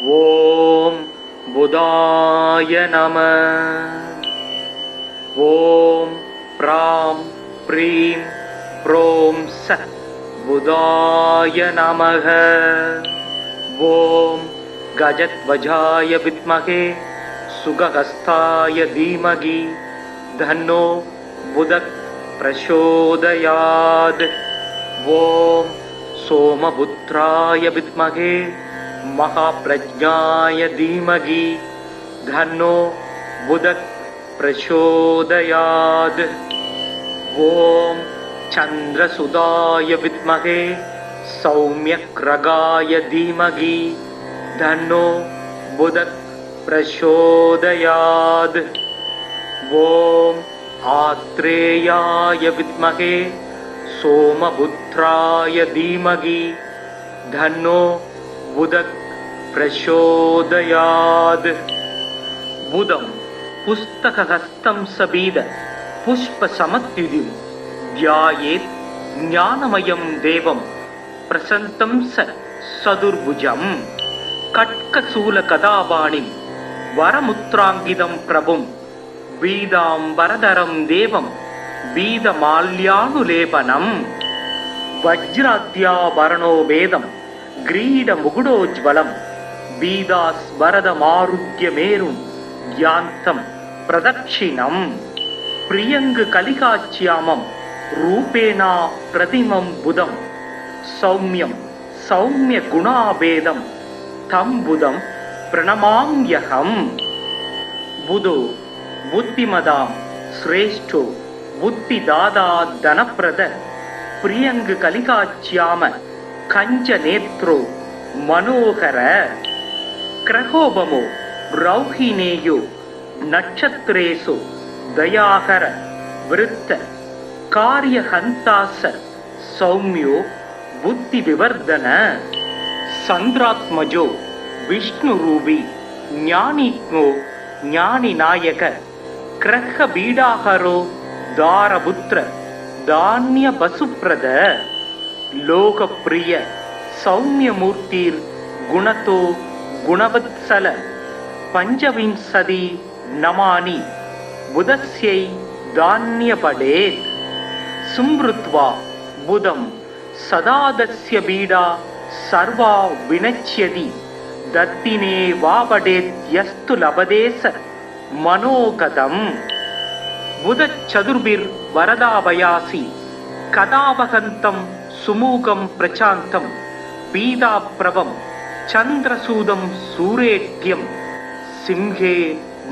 ஓம் புதாய நம. ஓம் ப்ராம் ப்ரீம் ப்ரோம் ச புதாய நமக. ஓம் கஜத்வஜாய வித்மகே சுகஹஸ்தாய தீமகி தன்னோ புதக் பிரசோதயாத். ஓம் சோமபுத்ராய வித்மகே மகாப்ரஜ்ஞாய தீமகி தன்னோ புதக் பிரசோதயாத். ஓம் சந்திரசுதாய வித்மகே சௌம்யக்ரகாய தீமகி தன்னோ புதக் பிரசோதயாத். ஓம் ஆத்ரேயாய வித்மகே சோமபுத்ராய தீமகி தன்னோ புதக் பிரசோதயாத். புதம் புஸ்தகஹஸ்தம் சபீத புஷ்பசமத்யுதிம் த்யாயேத் ஞானமயம் தேவம் பிரசந்தம் ச சதுர்புஜம். கட்கசூலகதாபாணிம் வரமுத்ராங்கிதம் பிரபும் பீதாம்பரதரம் தேவம் பீதமால்யானுலேபனம். வஜ்ராத்யாபரணோ வேதம் கிரீடமுகுடோஜ்வலம் பீதாஸ்வரதமாருக்யமேரும் யாந்தம் பிரதக்ஷிணம். பிரியங்கு கலிகாச்சியாமம் ரூபேணா பிரதிமம் புதம் சௌமியம் சௌமிய குணாபேதம் தம் புதம் பிரணமாம்யகம். புதோ புத்திமதாம் ஸ்ரேஷ்டோ புத்திதாதா தனப்பிரத பிரியங்கு கலிகாச்சியாம கஞ்ச நேத்ரோ மனோகர. கிரகோபமோ ரௌஹினேயோ நட்சத்திரேசு தயாகர விருத்த காரியஹந்தாச சௌமியோ புத்தி விவர்தன. சந்திராத்மஜோ விஷ்ணுரூபி ஞானித்மோ ஞானிநாயக கிரக பீடாகரோ தாரபுத்திர தானிய பசுப்ரத. லோகப்பிரிய சௌமியமூர்த்திர் குணதோ குணவத்சல பஞ்சவிம்சதி நமானி புதஸ்யை தான்யபடேத். சும்ருத்வா புதம் சதாதஸ்ய பீடா சர்வா வினச்யதி தத்தினே வாபடேத் யஸ்து லபதேச மனோகதம். புதச்சதுர்பிர் வரதாபயாசி கதாபகந்தம் சுமூகம் பிரசாந்தம் பீதாப்ரவம் சந்திரசூதம் சூரேட்யம் சிம்ஹே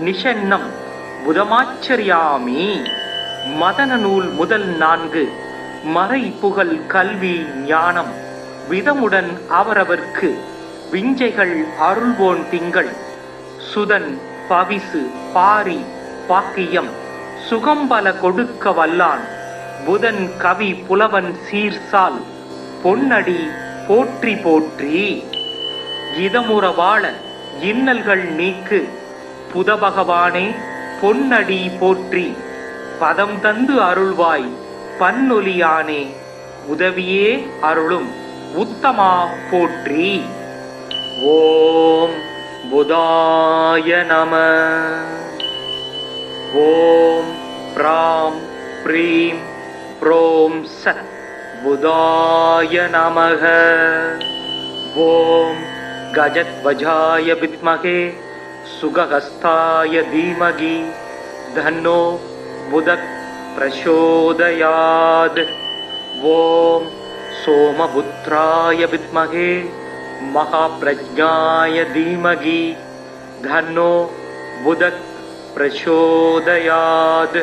நிஷன்னம் புதமாச்சரியாமி. மதன நூல் முதல் 4 மறை புகழ் கல்வி ஞானம் விதமுடன் அவரவர்க்கு விஞ்சைகள் அருள்வோன் திங்கள் சுதன் பவிசு பாரி பாக்கியம் சுகம்பல கொடுக்க வல்லான் புதன் கவி புலவன் சீர்சால் பொன்னடி போற்றி போற்றி. இதமுற வாழ இன்னல்கள் நீக்கு புத பகவானே பொன்னடி போற்றி பதம் தந்து அருள்வாய் பன்னொலியானே உதவியே அருளும் உத்தமா போற்றி. ஓம் புதாய நம. ஓம் ப்ராம் ப்ரீம் ப்ரோம் ச புதாய நமக. ஓம் கஜத்வஜாய வித்மகே சுகஹஸ்தாய தீமகி தன்னோ புதக் பிரசோதயாத். ஓம் சோமபுத்ராய வித்மகே மகாப்ரஜ்ஞாய தீமகி தன்னோ புதக் பிரசோதயாத்.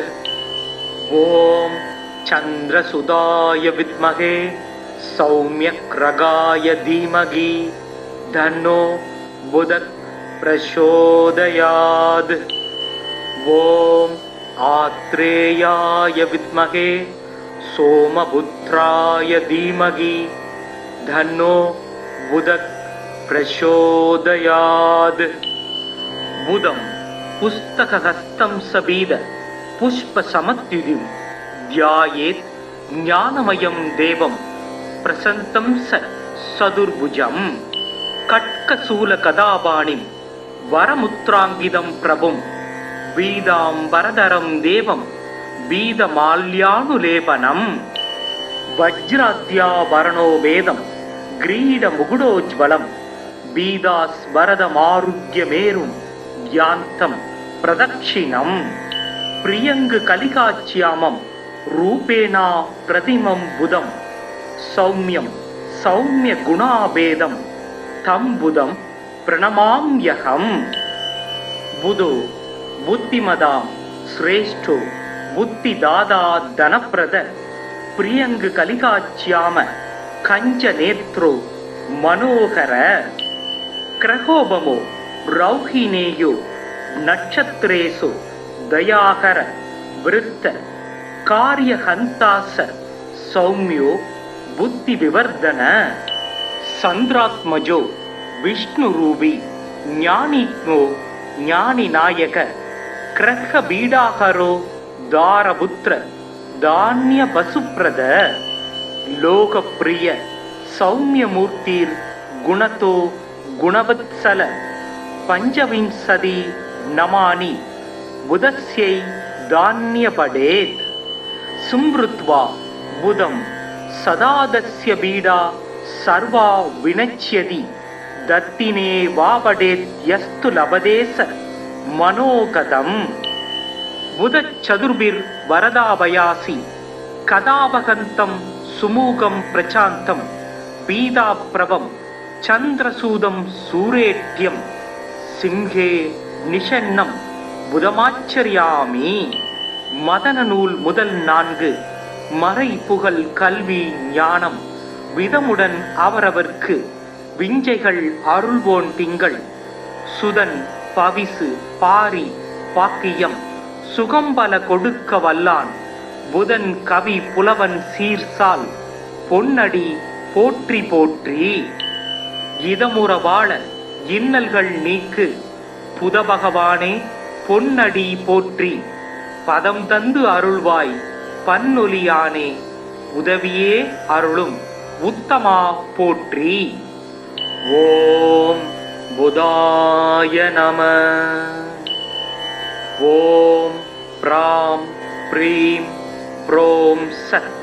ஓம் சந்திரசுதாய வித்மகே சௌம்யக்ரகாய தீமகி தன்னோ புதக் பிரசோதயாத். ஓம் ஆத்ரேயாய வித்மகே சோமபுத்ராய தீமகி தன்னோ புதக் பிரசோதயாத். புதம் புஸ்தகஹஸ்தம் சபீத புஷ்பசமத்யுதிம் த்யாயேத் ஞானமயம் தேவம் பிரசந்தம் ச சதுர்புஜம். கட்கசூல கதாபாணிம் வரமுத்ராங்கிதம் பிரபும் பீதாம்பரதரம் தேவம் பீதமால்யானுலேபனம் வஜ்ராத்யாபரணோ வேதம் கிரீட முகுடோஜ்வலம் பீதாஸ்வரதமாருக்யமேரும் யாந்தம் பிரதக்ஷிணம் பிரியங்கு கலிகாச்சியாமம் ரூபேணா பிரதிமம் புதம் சௌமியம் சௌமிய குணாபேதம் தம் புதம் பிரணமாம்யகம். புதோ புத்திமதாம் ஸ்ரேஷ்டோ புத்திதாதா தனப்பிரத பிரியங்கு கலிகாச்சியாம கஞ்ச நேத்ரோ மனோகர கிரகோபமோ ரௌஹினேயோ நட்சத்திரேசு தயாகர விருத்த காரியஹந்தாச சௌமியோ புத்தி விவர்தன சந்திராத்மஜோ விஷ்ணு ரூபி ஞானிக்னோ ஞானி நாயக கிரக பீடாகரோ தாரபுத்திர தானிய பசுப்ரத லோகப்பிரிய சௌமியமூர்த்திர் குணதோ குணவத்சல பஞ்சவிம்சதி நமானி புதஸ்யை தான்யபடேத் சும்ருத்வா புதம் சதாதஸ்ய பீடா சர்வா வினச்யதி தத்தினே வாபடேத் யஸ்து லபதேச மனோகதம். புதச்சதுர்பிர் வரதாபயாசி கதாபகந்தம் சுமூகம் பிரசாந்தம் பீதாப்ரவம் சந்திரசூதம் சூரேட்யம் சிம்ஹே நிஷன்னம் புதமாச்சரியாமி. மதன நூல் முதல் 4 மறை புகழ் கல்வி ஞானம் விதமுடன் அவரவர்க்கு விஞ்சைகள் அருள்வோன் திங்கள் சுதன் பவிசு பாரி பாக்கியம் சுகம்பல கொடுக்க வல்லான் புதன் கவி புலவன் சீர்சால் பொன்னடி போற்றி போற்றி. இதமுற வாழ இன்னல்கள் நீக்கு புத பகவானே பொன்னடி போற்றி பதம் தந்து அருள்வாய் பன்னொலியானே உதவியே அருளும் உத்தமா போற்றி. ஓம் புதாய நம. ஓம் ப்ராம் ப்ரீம் ப்ரோம் சத்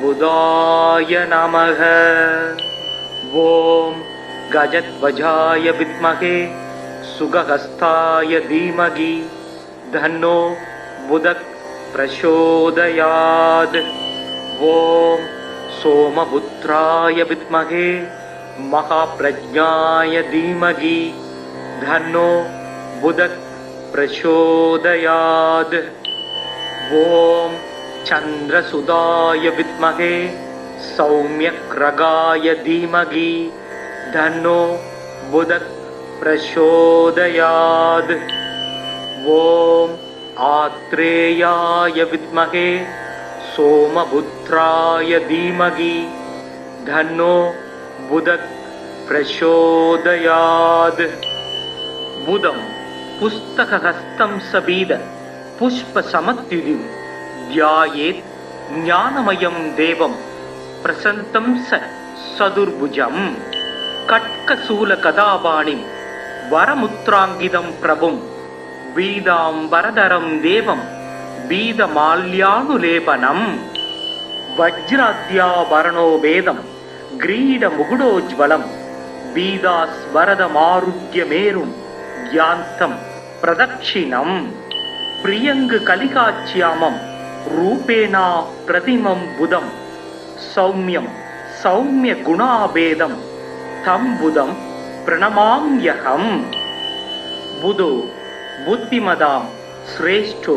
புதாய நமக. ஓம் கஜத்வஜாய வித்மகே சுகஹஸ்தாய தீமகி தன்னோ புதக் பிரசோதயாத். ஓம் சோமபுத்ராய வித்மகே மகாப்ரஜ்ஞாய தீமகி தன்னோ புதக் பிரசோதயாத். ஓம் சந்திரசுதாய வித்மகே சௌமியக்ரகாய தீமகி தன்னோ புதக் பிரசோதயாத். ஓம் ஆத்ரேயாய வித்மகே சோமபுத்ராய தீமகி தன்னோ புதக் பிரசோதயாத். புதம் புஸ்தகஹஸ்தம் சபீத புஷ்ப சமத்யுதிம் தியாயேத் ஞானமயம் தேவம் பிரசந்தம் சதுர்புஜம் கட்கசூல கதாபாணிம் வரமுத்ராங்கிதம் பிரபும் பீதாம்பரதரம் தேவம் பீதமால்யானுலேபனம் வஜ்ராத்யாபரணோ வேதம் கிரீட முகுடோஜ்வலம் பீதாஸ்வரதமாருக்யமேரும் யாந்தம் பிரதக்ஷிணம் பிரியங்கு கலிகாச்சியாமம் ரூபேணா பிரதிமம் புதம் சௌமியம் சௌமிய குணாபேதம் தம் புதம் பிரணமாம்யகம். புதோ புத்திமதாம் ஸ்ரேஷ்டோ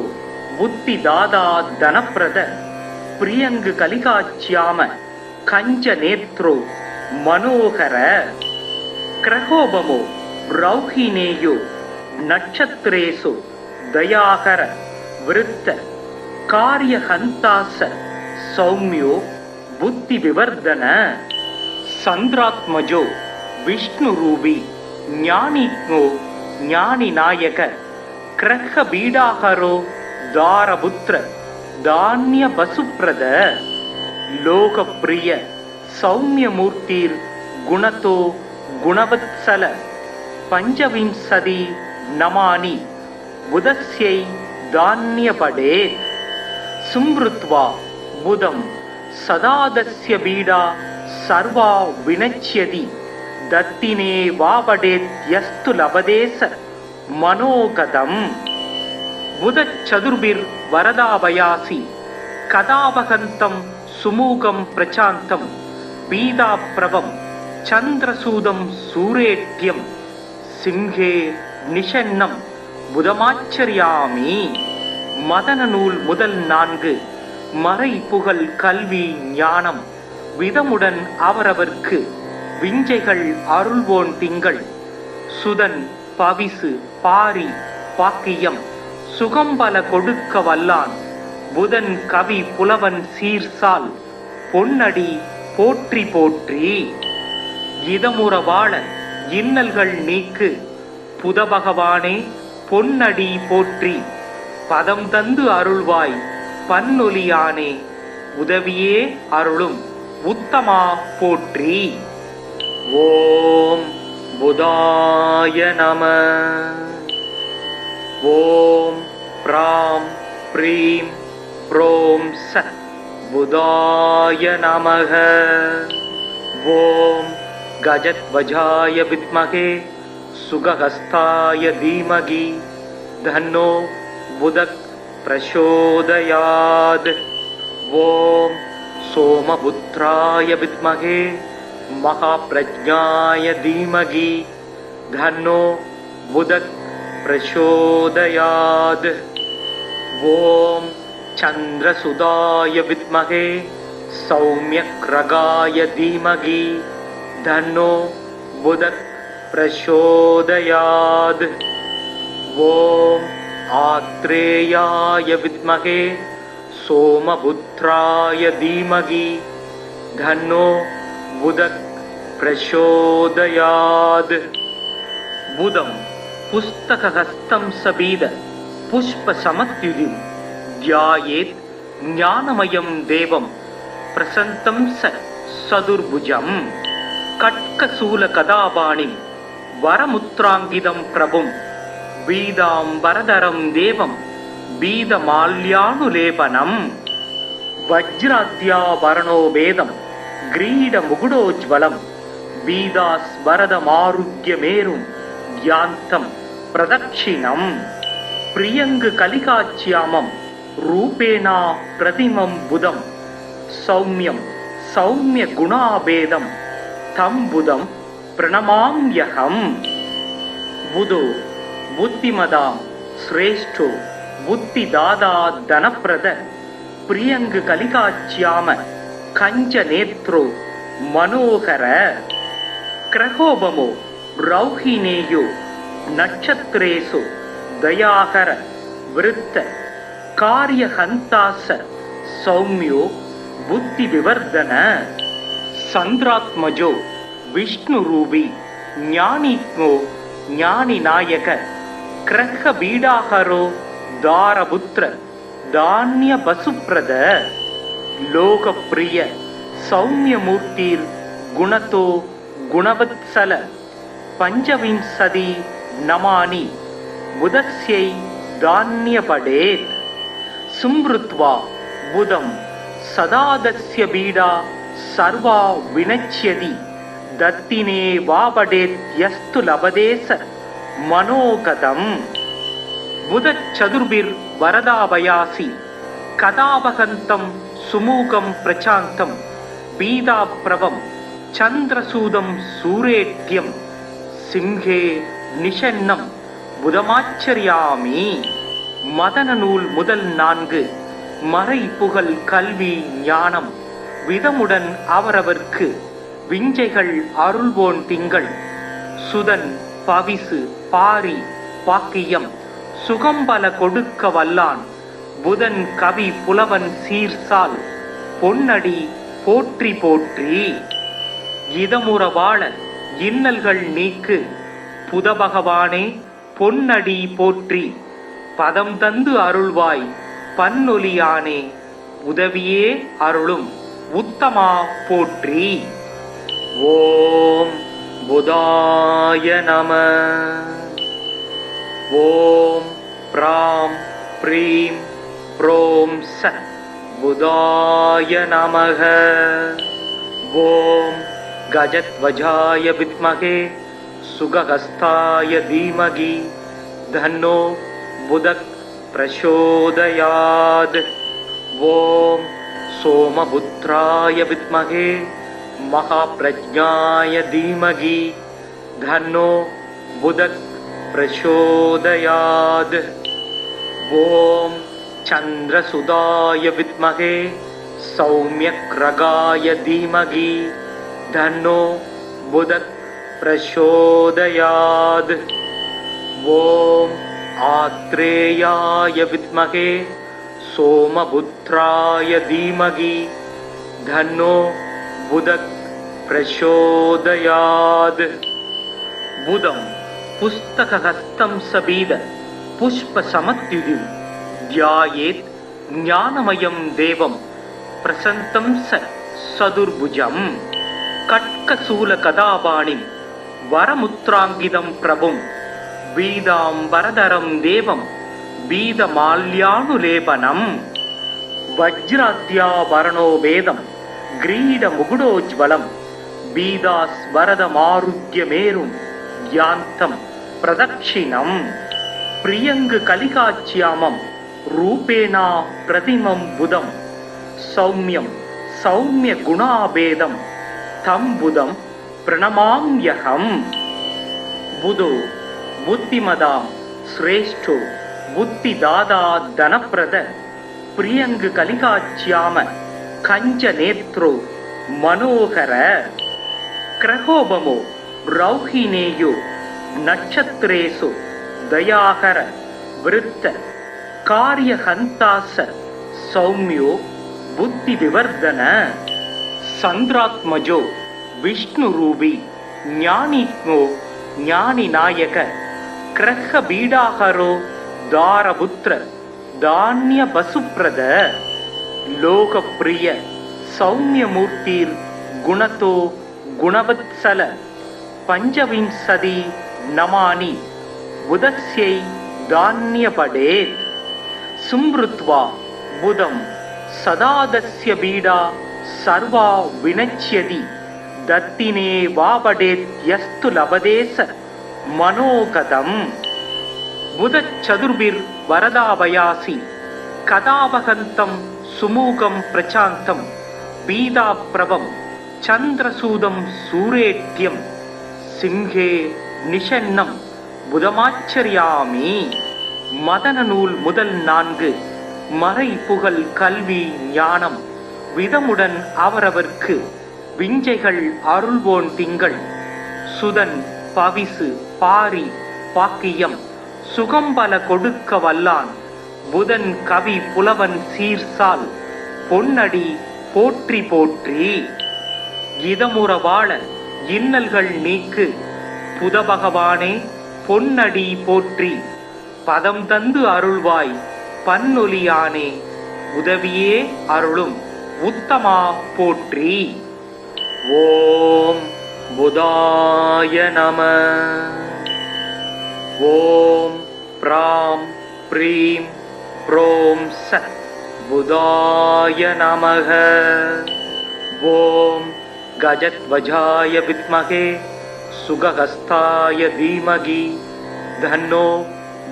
புத்திதாதா தனப்பிரத பிரியங்கு கலிகாச்சியாம கஞ்ச நேத்ரோ மனோகர கிரகோபமோ ரௌஹினேயோ நட்சத்திரேசு தயாகர விருத்த காரியஹந்தாச சௌமியோ புத்தி விவர்தன சந்திராத்மஜோ விஷ்ணு ரூபி ஞானிக்னோ ஞானி நாயக கிரக பீடாகரோ தாரபுத்திர தானிய பசுப்ரத லோகப்பிரிய சௌமியமூர்த்திர் குணதோ குணவத்சல பஞ்சவிம்சதி நமானி புதஸ்யை தான்யபடே சும்ருத்வா புதம் சதாதஸ்ய பீடா சர்வா வினச்யதி தத்தினே வாவடேத் யஸ்து லபதேச மனோகதம் புதச்சதுர்பிர் வரதாபயாசி கதாபகந்தம் சுமூகம் பிரசாந்தம் பீதாப்ரவம் சந்திரசூதம் சூரேட்யம் சிம்ஹே நிஷன்னம் புதமாச்சரியாமி. மதன நூல் முதல் 4 மறை புகழ் கல்வி ஞானம் விதமுடன் அவரவர்க்கு விஞ்சைகள் அருள்வோன் திங்கள் சுதன் பவிசு பாரி பாக்கியம் சுகம்பல கொடுக்க வல்லான் புதன் கவி புலவன் சீர்சால் பொன்னடி போற்றி போற்றி. இதமுற வாழ இன்னல்கள் நீக்கு புதபகவானே பொன்னடி போற்றி பதம் தந்து அருள்வாய் பன்னொலியானே உதவியே அருளும் உத்தமா போற்றி. ஓம் புதாய நம. ஓம் ப்ராம் ப்ரீம் ப்ரோம் ச புதாய நமக. ஓம் கஜத்வஜாய வித்மகே சுகஹஸ்தாய தீமகி தன்னோ புதக் பிரசோதயாத். ஓம் சோமபுத்ராய வித்மகே மகாப்ரஜ்ஞாய தீமகி தன்னோ புதக் பிரசோதயாத். ஓம் சந்திரசுதாய வித்மகே சௌம்யக்ரகாய தீமகி தன்னோ புதக் பிரசோதயாத். ஓம் ஆத்ரேயாய வித்மகே சோமபுத்ராய தீமகி தன்னோ புதக் பிரசோதயாத். புதம் புஸ்தகஹஸ்தம் சபீத புஷ்பசமத்யுதிம் த்யாயேத் ஞானமயம் தேவம் பிரசந்தம் சதுர்புஜம். கட்கசூல கதாபாணிம் வரமுத்ராங்கிதம் பிரபும் பீதாம்பரதரம் தேவம் பீதமால்யானுலேபனம். வஜ்ராத்யாபரணோ வேதம் கிரீட முகுடோஜ்வலம் பீதாஸ்வரதமாருக்யமேரும் யாந்தம் பிரதக்ஷிணம். பிரியங்கு கலிகாச்சியாமம் ரூபேணா பிரதிமம் புதம் சௌமியம் சௌமிய குணாபேதம் தம் புதம் பிரணமாம்யகம். புதோ புத்திமதாம் ஸ்ரேஷ்டோ புத்திதாதா தனப்பிரத பிரியங்கு கலிகாச்சியாம கஞ்ச நேத்ரோ மனோகர. கிரகோபமோ ரௌஹினேயோ நட்சத்திரேசு தயாகர விருத்த காரியஹந்தாச சௌமியோ புத்தி விவர்தன. சந்திராத்மஜோ விஷ்ணு ரூபி ஞானித்மோ ஞானி நாயக கிரக பீடாகரோ தாரபுத்திர தானிய பசுப்ரத. லோகப்பிரிய சௌமியமூர்த்திர் குணதோ குணவத்சல பஞ்சவிம்சதி நமானி புதஸ்யை தான்யபடேத். சும்ருத்வா புதம் சதாதஸ்ய பீடா சர்வா வினச்யதி தத்தினே வாவடேத் யஸ்து லபதேச மனோகதம். புதச்சதுர்பிர் வரதாபயாசி கதாபகந்தம் சுமூகம் பிரசாந்தம் பீதாப்ரவம் சந்திரசூதம் சூரேட்யம் சிம்ஹே நிஷன்னம் புதமாச்சரியாமி. மதன நூல் முதல் 4 மறை புகழ் கல்வி ஞானம் விதமுடன் அவரவர்க்கு விஞ்சைகள் அருள்வோன் திங்கள் சுதன் பவிசு பாரி பாக்கியம் சுகம்பல கொடுக்க வல்லான் புதன் கவி புலவன் சீர்சால் பொன்னடி போற்றி போற்றி. இதமுற வாழ இன்னல்கள் நீக்கு புதபகவானே பொன்னடி போற்றி பதம் தந்து அருள்வாய் பன்னொலியானே உதவியே அருளும் உத்தமா போற்றி. ஓம் बुधाय नमः। ॐ प्रां प्रीं प्रों स बुधाय नमः। ॐ गजध्वजाय विद्महे सुगहस्ताय धीमहि तन्नो बुधः प्रचोदयात्। ॐ सोमपुत्राय विद्महे महाप्रज्ञाय धीमहि तन्नो बुधः प्रचोदयात्। ॐ चन्द्रसुताय विद्महे सौम्यग्रगाय धीमहि तन्नो बुधः प्रचोदयात्। ॐ आत्रेयाय विद्महे सोमपुत्राय धीमहि तन्नो बुधः प्रचोदयात्। बुधं पुस्तकहस्तं सबीद पुष्पसमत्युदिं ध्यायेत् ज्ञानमयं देवं प्रसन्तं स सदुर्भुजं। कट्कशूलकदापाणिं वरमुत्राङ्गितं प्रभुं बीदाम्बरधरं देवं बीदमाल्यानुलेपनं। वज्राद्याभरणो वेदं ग्रीडमुकुटोज्ज्वलं बीदास्वरदमारुह्यमेरुं यान्तं प्रदक्षिणं। प्रियङ्गकलिकाच्यामं रूपेणा प्रतिमं बुधं सौम्यं सौम्यगुणाभेदं तं बुधं प्रणमाम्यहम्। बुधो बुद्धिमदां श्रेष्ठो बुद्धिदाता धनप्रद प्रियङ्गकलिकाच्याम कञ्चनेत्रो मनोहर। क्रहोपमो रौहिणेयो नक्षत्रेषु दयाकर वृत्त कार्यहन्तास सौम्यो बुद्धिविवर्धन। चन्द्रात्मजो विष्णुरूपी ज्ञानीत्मो ज्ञानिनायक ग्रहबीडाहरो दारपुत्र धान्यवसुप्रद। लोकप्रिय सौम्यमूर्तिर् गुणतो गुणवत्सल। पञ्चविंशति नमानि बुधस्यै धान्यपडेत्। सुमृत्वा बुधं सदा दस्य पीडा सर्वा विनश्यति दत्तिने वा पडेत् यस्तु लभदेश मनोगतम्। बुधचतुर्भिर्वरदाभयासि कदापहन्तं सुमुखं प्रशान्तं पीताप्रभं चन्द्रसूदं सूरेट्यं सिंहे निषन्नं புதமாச்சரியாமி. மதன நூல் முதல் 4 மறை புகழ் கல்வி ஞானம் விதமுடன் அவரவர்க்கு விஞ்சைகள் அருள்வோன் திங்கள் சுதன் பவிசு பாரி பாக்கியம் சுகம்பல கொடுக்க வல்லான் புதன் கவி புலவன் சீர்சால் பொன்னடி போற்றி போற்றி. இதமுற வாழ இன்னல்கள் நீக்கு புத பகவானே பொன்னடி போற்றி. பதம் தந்து அருள்வாய் பன்னொலியானே உதவியே அருளும் உத்தமா போற்றி. ஓம் புதாய நம. ஓம் பிராம் ப்ரீம் ப்ரோம் ச புதாய நமக. ஓம் கஜத்வஜாய வித்மகே சுகஹஸ்தாய தீமகி தன்னோ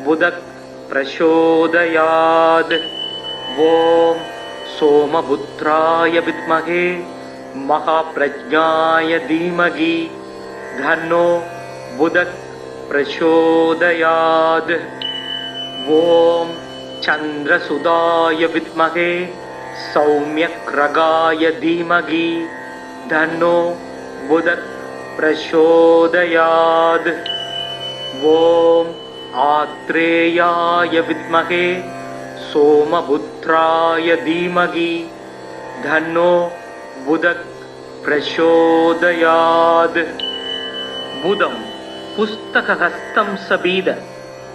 புதக் பிரசோதயாத். ஓம் சோமபுத்ராய வித்மகே மகாப்ரஜ்ஞாய தீமகி தன்னோ புதக் பிரசோதயாத். ஓம் சந்திரசுதாய வித்மகே சௌம்யக்ரகாய தீமகி தன்னோ புதக் प्रचोदयात्. ओम आत्रेयाय विद्महे सोमपुत्राय धीमहि तन्नो बुधः प्रचोदयात्. बुधं पुस्तकहस्तं सबीद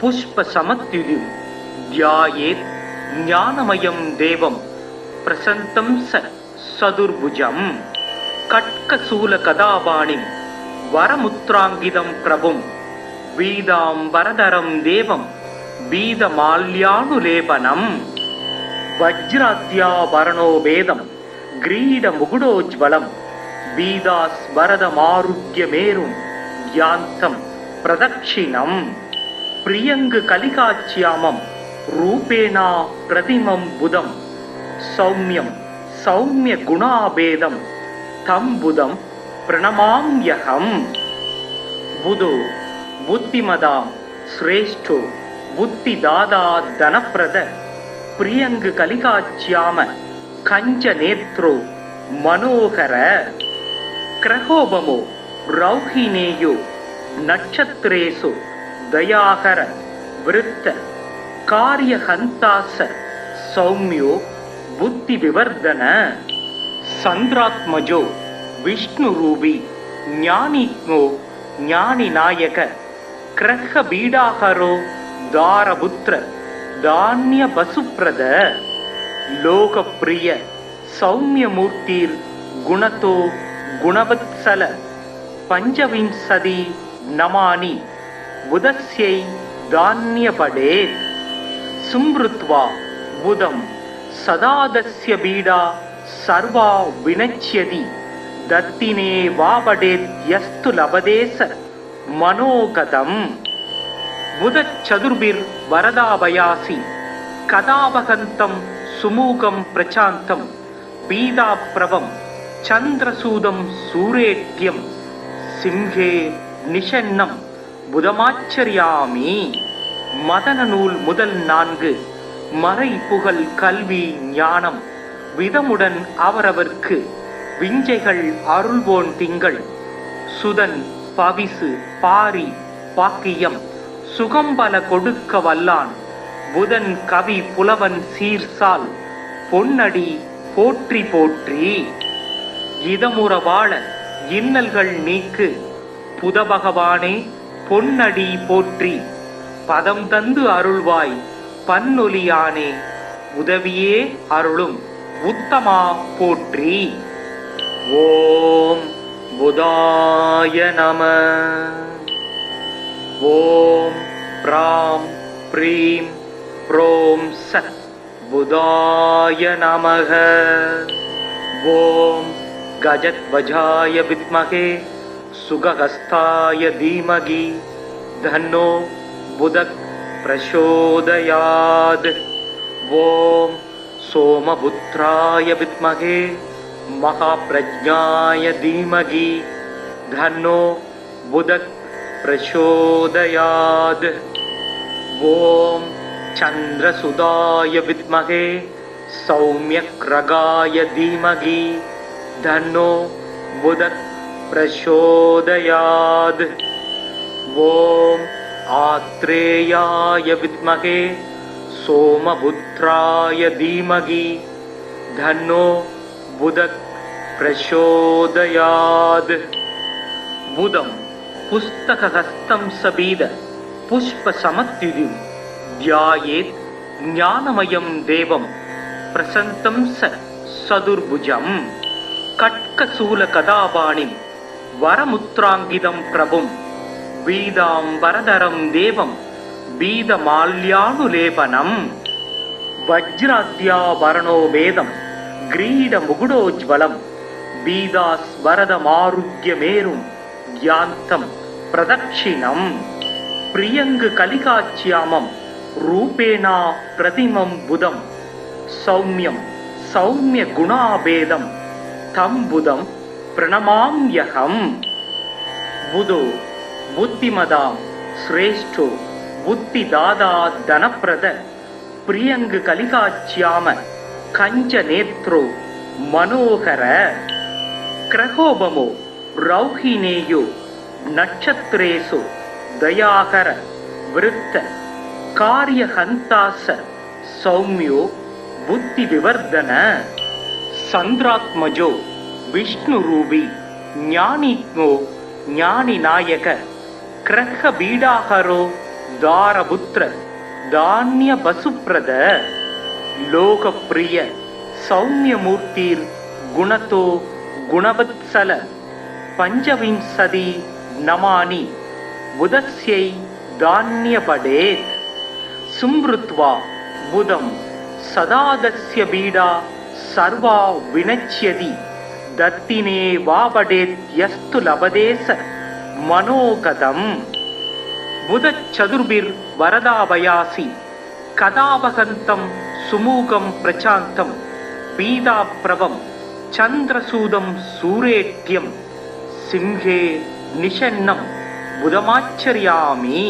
पुष्पसमत्युदिं ध्यायेत् ज्ञानमयं देवं प्रसन्तं स सदुर्भुजं. कट्कशूलकदापाणिं வரமுத்ராங்கிதம் பிரபும் பீதாம்பரதரம் தேவம் பீதமால்யானுலேபனம் வஜ்ராத்யாபரணோ வேதம் கிரீட முகுடோஜ்வலம் பீதாஸ்வரதமாருக்யமேரும் யாந்தம் பிரதக்ஷிணம் பிரியங்கு கலிகாச்சியாமம் ரூபேணா பிரதிமம் புதம் சௌமியம் சௌமிய குணாபேதம் தம் புதம் பிரணமாம்யகம் புதோ புத்திமதாம் ஸ்ரேஷ்டோ புத்திதாதா தனப்பிரத பிரியங்கு கலிகாச்சியாம கஞ்ச நேத்ரோ மனோகர கிரகோபமோ ரௌஹினேயோ நட்சத்திரேசு தயாகர விருத்த காரியஹந்தாச சௌமியோ புத்தி விவர்தன சந்திராத்மஜோ விஷ்ணு ரூபி ஞானித்மோ ஞானி நாயக கிரக பீடாகரோ தாரபுத்திர தானிய பசுப்ரத லோகப்பிரிய சௌமியமூர்த்திர் குணதோ குணவத்சல பஞ்சவிம்சதி நமானி புதஸ்யை தான்யபடேத் சும்ருத்வா புதம் சதாதஸ்ய பீடா சர்வா வினச்யதி தத்தினே வாபடேத் யஸ்து லபதேச மனோகதம் புதச்சதுர்பிர் வரதாபயாசி கதாபகந்தம் சுமூகம் பிரசாந்தம் பீதாப்ரவம் சந்திரசூதம் சூரேட்யம் சிம்ஹே நிஷன்னம் புதமாச்சரியாமி மதன நூல் முதல் 4 மறை புகழ் கல்வி ஞானம் விதமுடன் அவரவர்க்கு விஞ்சைகள் அருள்வோன் திங்கள் சுதன் பவிசு பாரி பாக்கியம் சுகம்பல கொடுக்க வல்லான் புதன் கவி புலவன் சீர்சால் பொன்னடி போற்றி போற்றி இதமுற வாழ இன்னல்கள் நீக்கு புத பகவானே பொன்னடி போற்றி பதம் தந்து அருள்வாய் பன்னொலியானே உதவியே அருளும் உத்தமா போற்றி. ஓம் புதாய நம. ஓம் ப்ராம் ப்ரீம் ப்ரோம் சத் புதாய நமக. ஓம் கஜத்வஜாய வித்மகே சுகஹஸ்தாய தீமகி தன்னோ புதக் பிரசோதயாத். ஓம் சோமபுத்ராய வித்மகே மகாப்ரஜ்ஞாய தீமகி தன்னோ புதக் பிரசோதயாத். ஓம் சந்திரசுதாய வித்மகே சௌம்யக்ரகாய தீமகி தன்னோ புதக் பிரசோதயாத். ஓம் ஆத்ரேயாய வித்மகே சோமபுத்ராய தீமகி தன்னோ புதக் பிரசோதயாத். புதம் புஸ்தகஹஸ்தம் சபீத புஷ்பசமத்யுதிம் த்யாயேத் ஞானமயம் தேவம் பிரசந்தம் சதுர்புஜம். கட்கசூலகதாபாணிம் வரமுத்ராங்கிதம் பிரபும் பீதாம்பரதரம் தேவம் பீதமால்யானுலேபனம். வஜ்ராத்யாபரணோ வேதம் கிரீடமுகுடோஜ்வலம் பீதாஸ்வரதமாருக்யமேரும் யாந்தம் பிரதக்ஷிணம். பிரியங்கு கலிகாச்சியாமம் ரூபேணா பிரதிமம் புதம் சௌமியம் சௌமிய குணாபேதம் தம் புதம் பிரணமாம்யகம். புதோ புத்திமதாம் ஸ்ரேஷ்டோ புத்திதாதா தனப்பிரத பிரியங்கு கலிகாச்சியாம கஞ்ச நேத்ரோ மனோகர. கிரகோபமோ ரௌஹினேயோ நட்சத்திரேசு தயாகர விருத்த காரியஹந்தாச சௌமியோ புத்தி விவர்தன. சந்திராத்மஜோ விஷ்ணு ரூபி ஞானித்மோ ஞானி நாயக கிரக பீடாகரோ தாரபுத்திர தானிய பசுப்ரத. லோகப்பிரிய சௌமியமூர்த்திர் குணதோ குணவத்சல பஞ்சவிம்சதி नमानि बुधस्यै धान्यपडेत् सुमृत्वा बुधं सदादस्य पीडा सर्वा विनश्यति दत्तिने वापडेत् यस्तु लभदेस मनोगतम् बुधचतुर्भिर्वरदाभयासि कदावहन्तं सुमुखं प्रशान्तं पीताप्रभं चन्द्रसूदं सूरेट्यं सिंहे निषन्नं புதமாச்சரியாமி.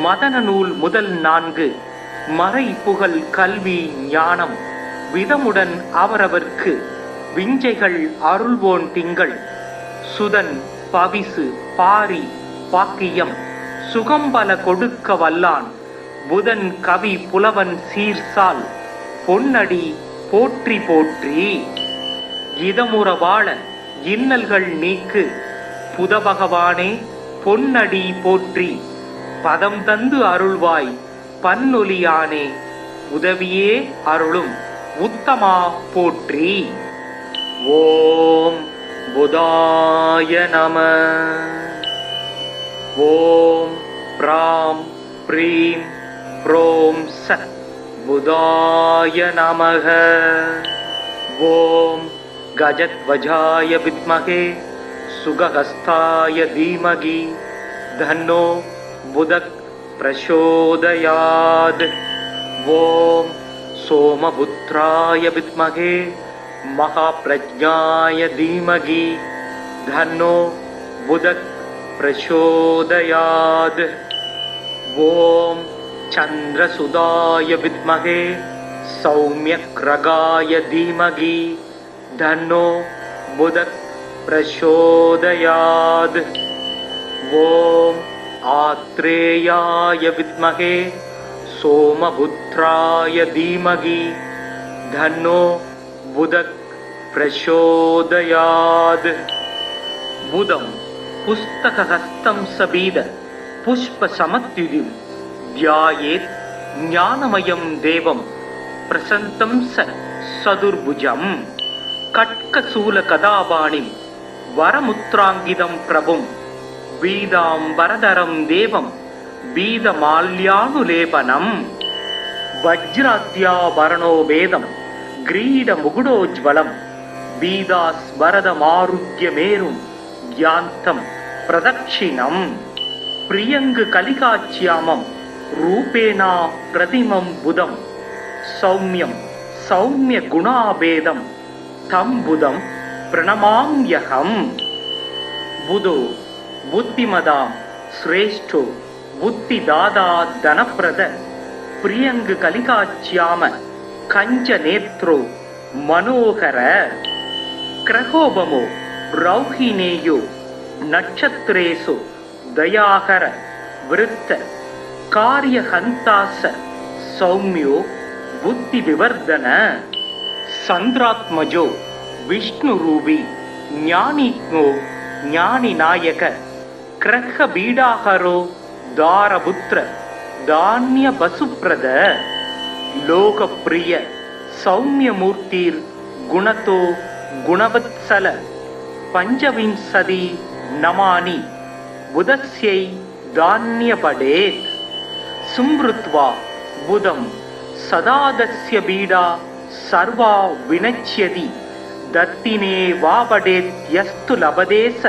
மதன நூல் முதல் 4 மறை புகழ் கல்வி ஞானம் விதமுடன் அவரவர்க்கு விஞ்சைகள் அருள்வோன் திங்கள் சுதன் பவிசு பாரி பாக்கியம் சுகம்பல கொடுக்க வல்லான் புதன் கவி புலவன் சீர்சால் பொன்னடி போற்றி போற்றி. இதமுற வாழ இன்னல்கள் நீக்கு புதபகவானே பொன்னடி போற்றி. பதம் தந்து அருள்வாய் பன்னொலியானே உதவியே அருளும் உத்தமா போற்றி. ஓம் புதாய நம. ஓம் ப்ராம் ப்ரீம் ப்ரோம் சத் புதாய நமக. ஓம் கஜத்வஜாய வித்மகே சுகஹஸ்தாய தீமகி தன்னோ புதக் பிரசோதயாத். ஓம் சோமபுத்ராய வித்மகே மகாப்ரஜ்ஞாய தீமகி தன்னோ புதக் பிரசோதயாத். ஓம் சந்திரசுதாய வித்மகே சௌமியக்ரகாய தீமகி தன்னோ புதக் பிரசோதயாத். ஓம் ஆத்ரேயாய வித்மகே சோமபுத்ராய தீமகி தன்னோ புதக் பிரசோதயாத். புதம் புஸ்தகஹஸ்தம் சபீத புஷ்ப சமத்யுதிம் தியாயேத் ஞானமயம் தேவம் பிரசந்தம் சதுர்புஜம். கட்கசூல கதாபாணிம் வரமுத்ராங்கிதம் பிரபும் பீதாம்பரதரம் தேவம் பீதமால்யானுலேபனம். வஜ்ராத்யாபரணோ வேதம் கிரீட முகுடோஜ்வலம் பீதாஸ்வரதமாருத்யமேரும் யாந்தம் பிரதக்ஷிணம். பிரியங்கு கலிகாச்சியாமம் ரூபேணா பிரதிமம் புதம் சௌமியம் சௌமிய குணாபேதம் தம் புதம் பிரணமாம்யகம். புதோ புத்திமதாம் ஸ்ரேஷ்டோ புத்திதாதா தனப்பிரத பிரியங்கு கலிகாச்சியாம கஞ்ச நேத்ரோ மனோகர. கிரகோபமோ ரௌஹினேயோ நட்சத்திரேசு தயாகர விருத்த காரியஹந்தாச சௌமியோ புத்தி விவர்தன. சந்திராத்மஜோ விஷ்ணு ரூபி ஞானிக்னோ ஞானி நாயக கிரக பீடாகரோ தாரபுத்திர தானிய பசுப்ரத. லோகப்பிரிய சௌமியமூர்த்திர் குணதோ குணவத்சல பஞ்சவிம்சதி நமானி புதஸ்யை தான்யபடேத். சும்ருத்வா புதம் சதாதஸ்ய பீடா சர்வா வினச்யதி தத்தினே வாபடேத் யஸ்து லபதேச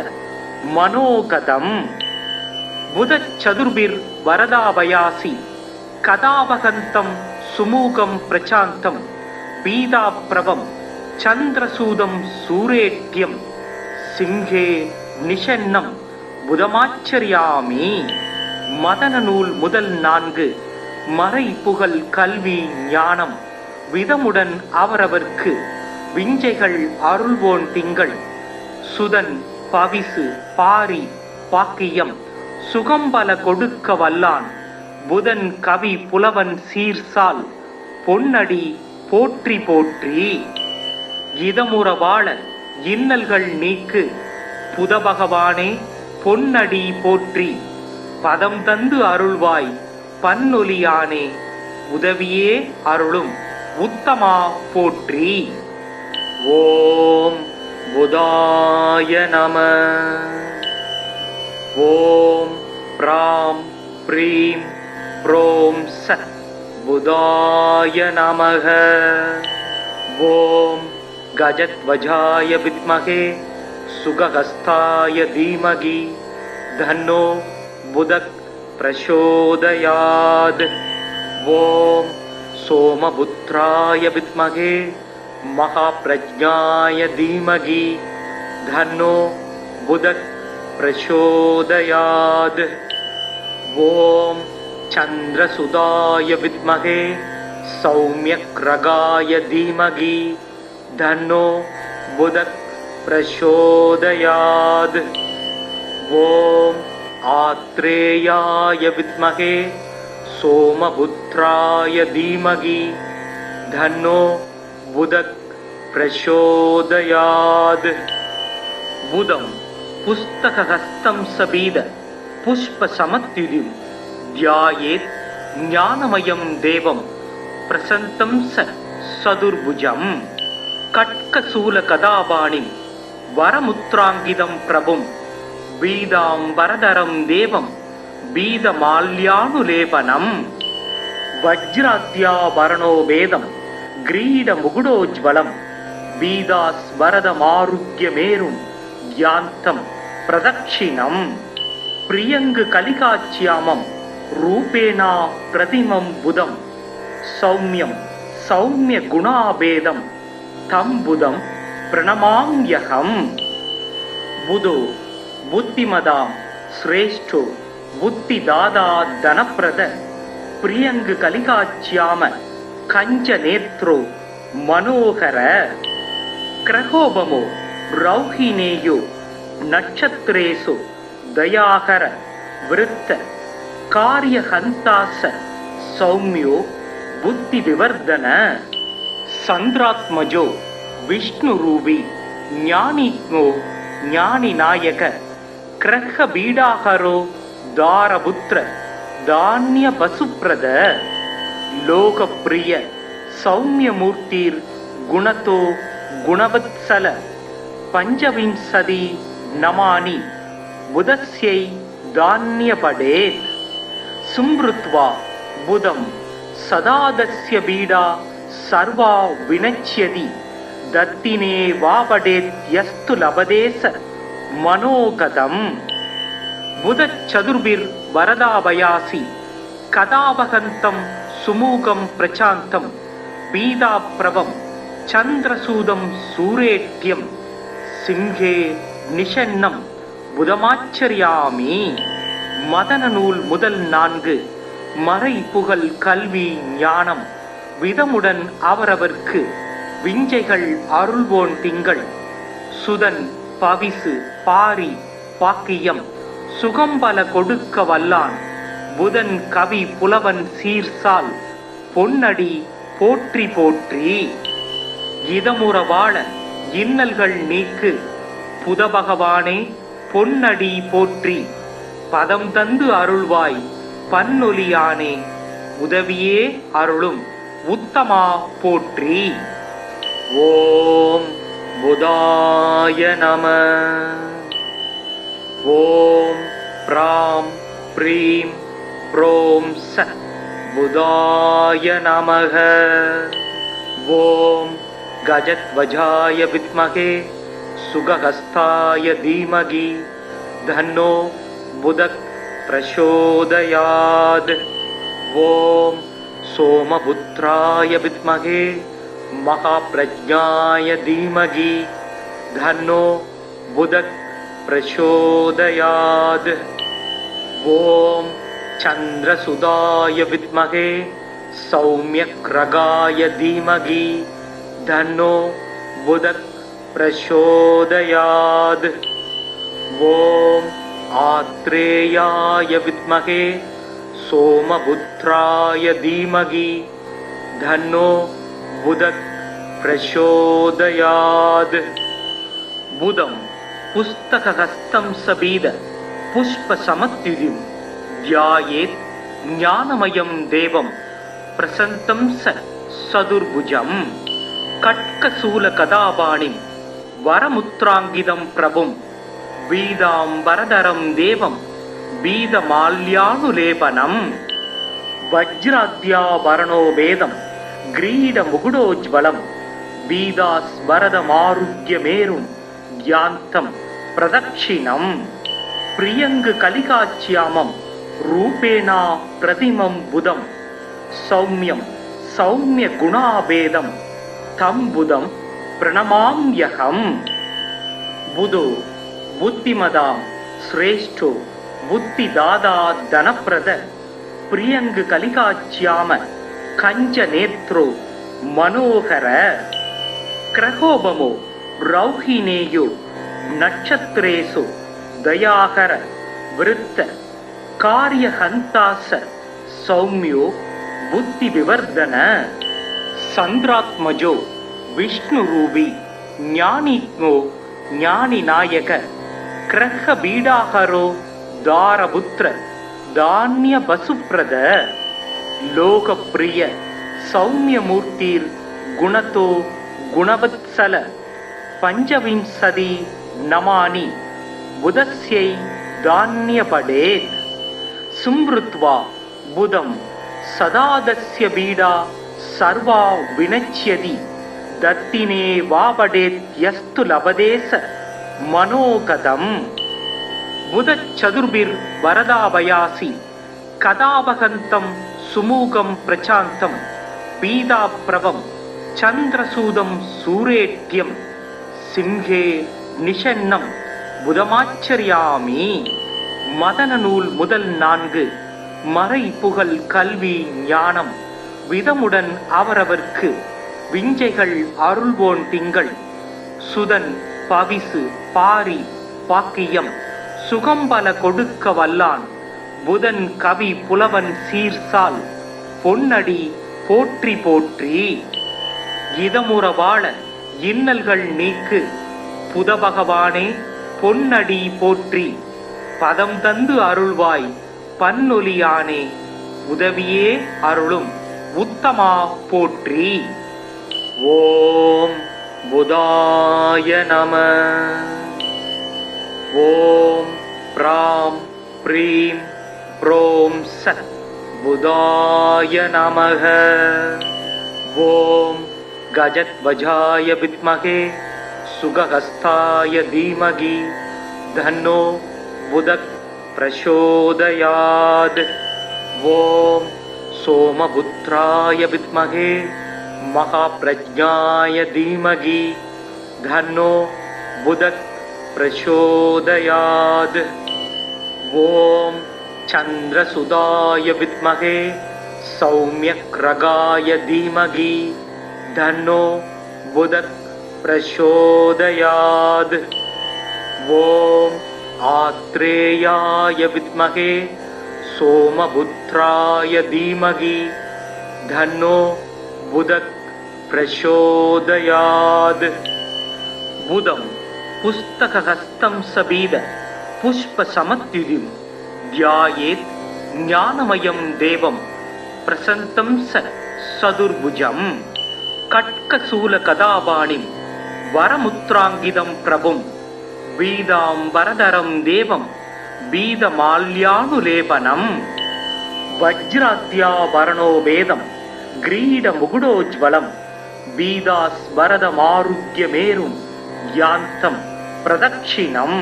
மனோகதம். புதச்சதுர்பிர் வரதாபயாசி கதாவகந்தம் சுமூகம் பிரசாந்தம் பீதாப்ரவம் சந்திரசூதம் சூரேட்யம் சிம்ஹே நிஷன்னம் புதமாச்சரியாமி. மதன நூல் முதல் 4 மறை புகழ் கல்வி ஞானம் விதமுடன் அவரவர்க்கு விஞ்சைகள் அருள்வோன் திங்கள் சுதன் பவிசு பாரி பாக்கியம் சுகம்பல கொடுக்க வல்லான் புதன் கவி புலவன் சீர்சால் பொன்னடி போற்றி போற்றி. இதமுற வாழ இன்னல்கள் நீக்கு புதபகவானே பொன்னடி போற்றி. பதம் தந்து அருள்வாய் பன்னொலியானே உதவியே அருளும் உத்தமா போற்றி. ஓம் புதாய நம. ஓம் ப்ராம் ப்ரீம் ப்ரோம் ச புதாய நமக. ஓம் கஜத்வஜாய வித்மகே சுகஹஸ்தாய தீமகி தன்னோ புதக் பிரசோதயாத். ஓம் சோமபுத்ராய வித்மகே மகாப்ரஜ்ஞாய தீமகி தன்னோ புதக் பிரசோதயாத். ஓம் சந்திரசுதாய வித்மகே சௌம்யக்ரகாய தீமகி தன்னோ புதக் பிரசோதயாத். ஓம் ஆத்ரேயாய வித்மகே சோமபுத்ராய தீமகி தன்னோ புதக் பிரசோதயாத். புதம் புஸ்தகஹஸ்தம் சபீத புஷ்பசமத்யுதிம் த்யாயேத் ஞானமயம் தேவம் பிரசந்தம் சதுர்புஜம். கட்கசூலகதாபாணிம் வரமுத்ராங்கிதம் பிரபும் பீதாம்பரதரம் தேவம் பீதமால்யானுலேபனம். வஜ்ராத்யாபரணோ வேதம் கிரீடமுகுடோஜ்வலம் பீதாஸ்வரதமாருக்யமேரும் யாந்தம் பிரதக்ஷிணம். பிரியங்கு கலிகாச்சியாமம் ரூபேணா பிரதிமம் புதம் சௌமியம் சௌமிய குணாபேதம் தம் புதம் பிரணமாம்யகம். புதோ புத்திமதாம் ஸ்ரேஷ்டோ புத்திதாதா தனப்பிரத பிரியங்கு கலிகாச்சியாம கஞ்ச நேத்ரோ மனோகர. கிரகோபமோ ரௌஹினேயோ நட்சத்திரேசு தயாகர விருத்த காரியஹந்தாச சௌமியோ புத்தி விவர்தன. சந்திராத்மஜோ விஷ்ணுரூபி ஞானிக்னோ ஞானிநாயக கிரக பீடாகரோ தாரபுத்திர தானிய பசுப்ரத. லோகப்பிரிய சௌமியமூர்த்திர் குணதோ குணவத்சல பஞ்சவிம்சதி நமானி புதஸ்யை தான்யபடேத். சும்ருத்வா புதம் சதாதஸ்ய பீடா சர்வா வினச்யதி தத்தினே வாபடேத் யஸ்து லபதேச மனோகதம். புதச்சதுர்பிர் வரதாபயாசி கதாபகந்தம் சுமூகம் பிரசாந்தம் பீதாப்ரவம் சந்திரசூதம் சூரேட்யம் சிம்ஹே நிஷன்னம் புதமாச்சரியாமி. மதன நூல் முதல் 4 மறை புகழ் கல்வி ஞானம் விதமுடன் அவரவர்க்கு விஞ்சைகள் அருள்வோன் திங்கள் சுதன் பவிசு பாரி பாக்கியம் சுகம்பல கொடுக்க வல்லான் புதன் கவி புலவன் சீர்சால் பொன்னடி போற்றி போற்றி. இதமுற வாழ இன்னல்கள் நீக்கு புத பகவானே பொன்னடி போற்றி. பதம் தந்து அருள்வாய் பன்னொலியானே உதவியே அருளும் உத்தமா போற்றி. ஓம் புதாய நம. ஓம் ப்ராம் ப்ரீம் ப்ரோம் ச புதாய நமக. ஓம் கஜத்வஜாய வித்மகே சுகஹஸ்தாய தீமகி தன்னோ புதக் பிரசோதயாத். ஓம் சோமபுத்ராய வித்மகே மகாப்ரஜ்ஞாய தீமகி தன்னோ புதக் பிரசோதயாத். ஓம் சந்திரசுதாய வித்மகே சௌம்யக்ரகாய தீமகி தன்னோ புதக் பிரசோதயாத். ஓம் ஆத்ரேயாய வித்மகே சோமபுத்ராய தீமகி தன்னோ புதக் பிரசோதயாத். புதம் புஸ்தகஹஸ்தம் சபீத புஷ்பசமத்யுதிம் த்யாயேத் ஞானமயம் தேவம் பிரசந்தம் சதுர்புஜம். கட்கசூலகதாபாணிம் வரமுத்ராங்கிதம் பிரபும் பீதாம்பரதரம் தேவம் பீதமால்யானுலேபனம் வஜ்ராத்யாபரணோ வேதம் கிரீடமுகுடோஜ்வலம் பீதாஸ்வரதமாருக்யமேரும் யாந்தம் பிரதக்ஷிணம் பிரியங்கு கலிகாச்சியாமம் ரூபேணா பிரதிமம் புதம் சௌமியம் சௌமிய குணாபேதம் தம் புதம் பிரணமாம்யகம். புதோ புத்திமதாம் ஸ்ரேஷ்டோ புத்திதாதா தனப்பிரத பிரியங்கு கலிகாச்சியாம கஞ்ச நேத்ரோ மனோகர கிரகோபமோ ரௌஹினேயோ நட்சத்திரேசு தயாகர விருத்த காரியஹந்தாச சௌமியோ புத்தி விவர்தன சந்திராத்மஜோ விஷ்ணு ரூபி ஞானிக்னோ ஞானி நாயக கிரக பீடாகரோ தாரபுத்திர தானிய பசுப்ரத லோகப்பிரிய சௌமியமூர்த்திர் குணதோ குணவத்சல பஞ்சவிம்சதி நமானி புதஸ்யை தான்யபடேத் சும்ருத்வா புதம் சதாதஸ்ய பீடா சர்வா வினச்யதி தத்தினே வாபடேத் யஸ்து லபதேச மனோகதம் புதச்சதுர்பிர் வரதாபயாசி கதாபகந்தம் சுமூகம் பிரசாந்தம் பீதாப்ரவம் சந்திரசூதம் சூரேட்யம் சிம்ஹே நிஷன்னம் புதமாச்சரியாமி. மதன நூல் முதல் 4 மறை புகழ் கல்வி ஞானம் விதமுடன் அவரவர்க்கு விஞ்சைகள் அருள்வோன் திங்கள் சுதன் பவிசு பாரி பாக்கியம் சுகம்பல கொடுக்க வல்லான் புதன் கவி புலவன் சீர்சால் பொன்னடி போற்றி போற்றி. இதமுற வாழ இன்னல்கள் நீக்கு புத பகவானே பொன்னடி போற்றி பதம் தந்து அருள்வாய் பன்னொலியானே உதவியே அருளும் உத்தமா போற்றி. ஓம் புதாய நம. ஓம் ப்ராம் ப்ரீம் ப்ரோம் சத் புதாய நமக. ஓம் கஜத்வஜாய வித்மகே சுகஹஸ்தாய தீமகி தன்னோ புதக் பிரசோதயாத். ஓம் சோமபுத்ராய வித்மகே மகாப்ரஜ்ஞாய தீமகி தன்னோ புதக் பிரசோதயாத். ஓம் சந்திரசுதாய வித்மகே சௌமியக்ரகாய தீமகி தன்னோ புதக் பிரசோதயாத். ஓம் ஆத்ரேயாய வித்மகே சோமபுத்ராய தீமகி தன்னோ புதக் பிரசோதயாத். புதம் புஸ்தகஹஸ்தம் சபீத புஷ்ப சமத்யுதிம் தியாயேத் ஞானமயம் தேவம் பிரசந்தம் சதுர்புஜம் கட்கசூல கதாபாணிம் வரமுத்ராங்கிதம் பிரபும் பீதாம்பரதரம் தேவம் பீதமால்யானுலேபனம் வஜ்ராத்யாபரணோ வேதம் கிரீடமுகுடோஜ்வலம் பீதாஸ்வரதமாருக்யமேரும் யாந்தம் பிரதக்ஷிணம்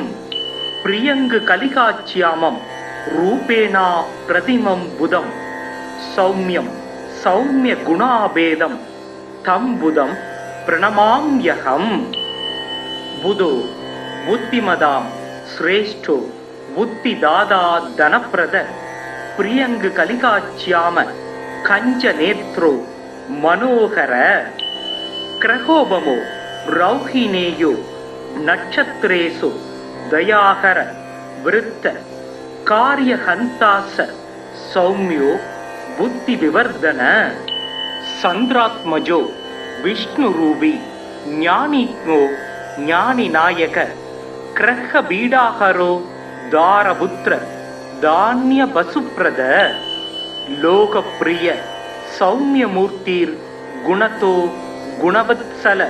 பிரியங்கு கலிகாச்சியாமம் ரூபேணா பிரதிமம் புதம் சௌமியம் சௌமிய குணாபேதம் தம் புதம் பிரணமாம்யகம். புதோ புத்திமதாம் ஸ்ரேஷ்டோ புத்திதாதா தனப்பிரத பிரியங்கு கலிகாச்சியாம கஞ்ச நேத்ரோ மனோகர கிரகோபமோ ரௌஹினேயோ நட்சத்திரேசு தயாகர விருத்த காரியஹந்தாச சௌமியோ புத்தி விவர்தன சந்திராத்மஜோ விஷ்ணு ரூபி ஞானிக்னோ ஞானி நாயக கிரக பீடாகரோ தாரபுத்திர தானிய பசுப்ரத லோகப்பிரிய சௌமியமூர்த்திர் குணதோ குணவத்சல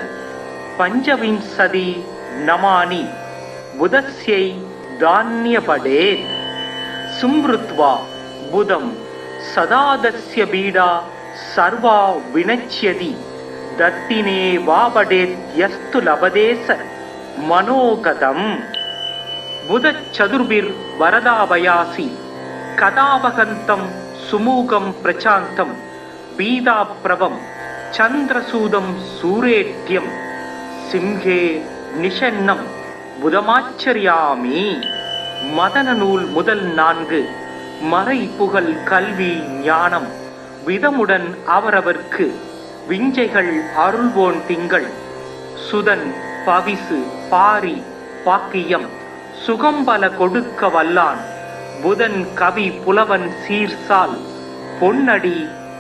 பஞ்சவிம்சதி நமானி புதஸ்யை धान्यपडेत् सुमृत्वा बुधं सदा तस्य पीडा सर्वा विनश्यति दत्तिने वा पडेत् यस्तु लभते स मनोगतम् बुधचतुर्भिर्वरदाभयासि कदावहन्तं सुमुखं प्रशान्तं पीताप्रभं चन्द्रसूदं सूरेट्यं सिंहे निषन्नं புதமாச்சரியாமி. மதன நூல் முதல் 4 மறை புகழ் கல்வி ஞானம் விதமுடன் அவரவர்க்கு விஞ்சைகள் அருள்வோன் திங்கள் சுதன் பவிசு பாரி பாக்கியம் சுகம்பல கொடுக்க வல்லான் புதன் கவி புலவன் சீர்சால் பொன்னடி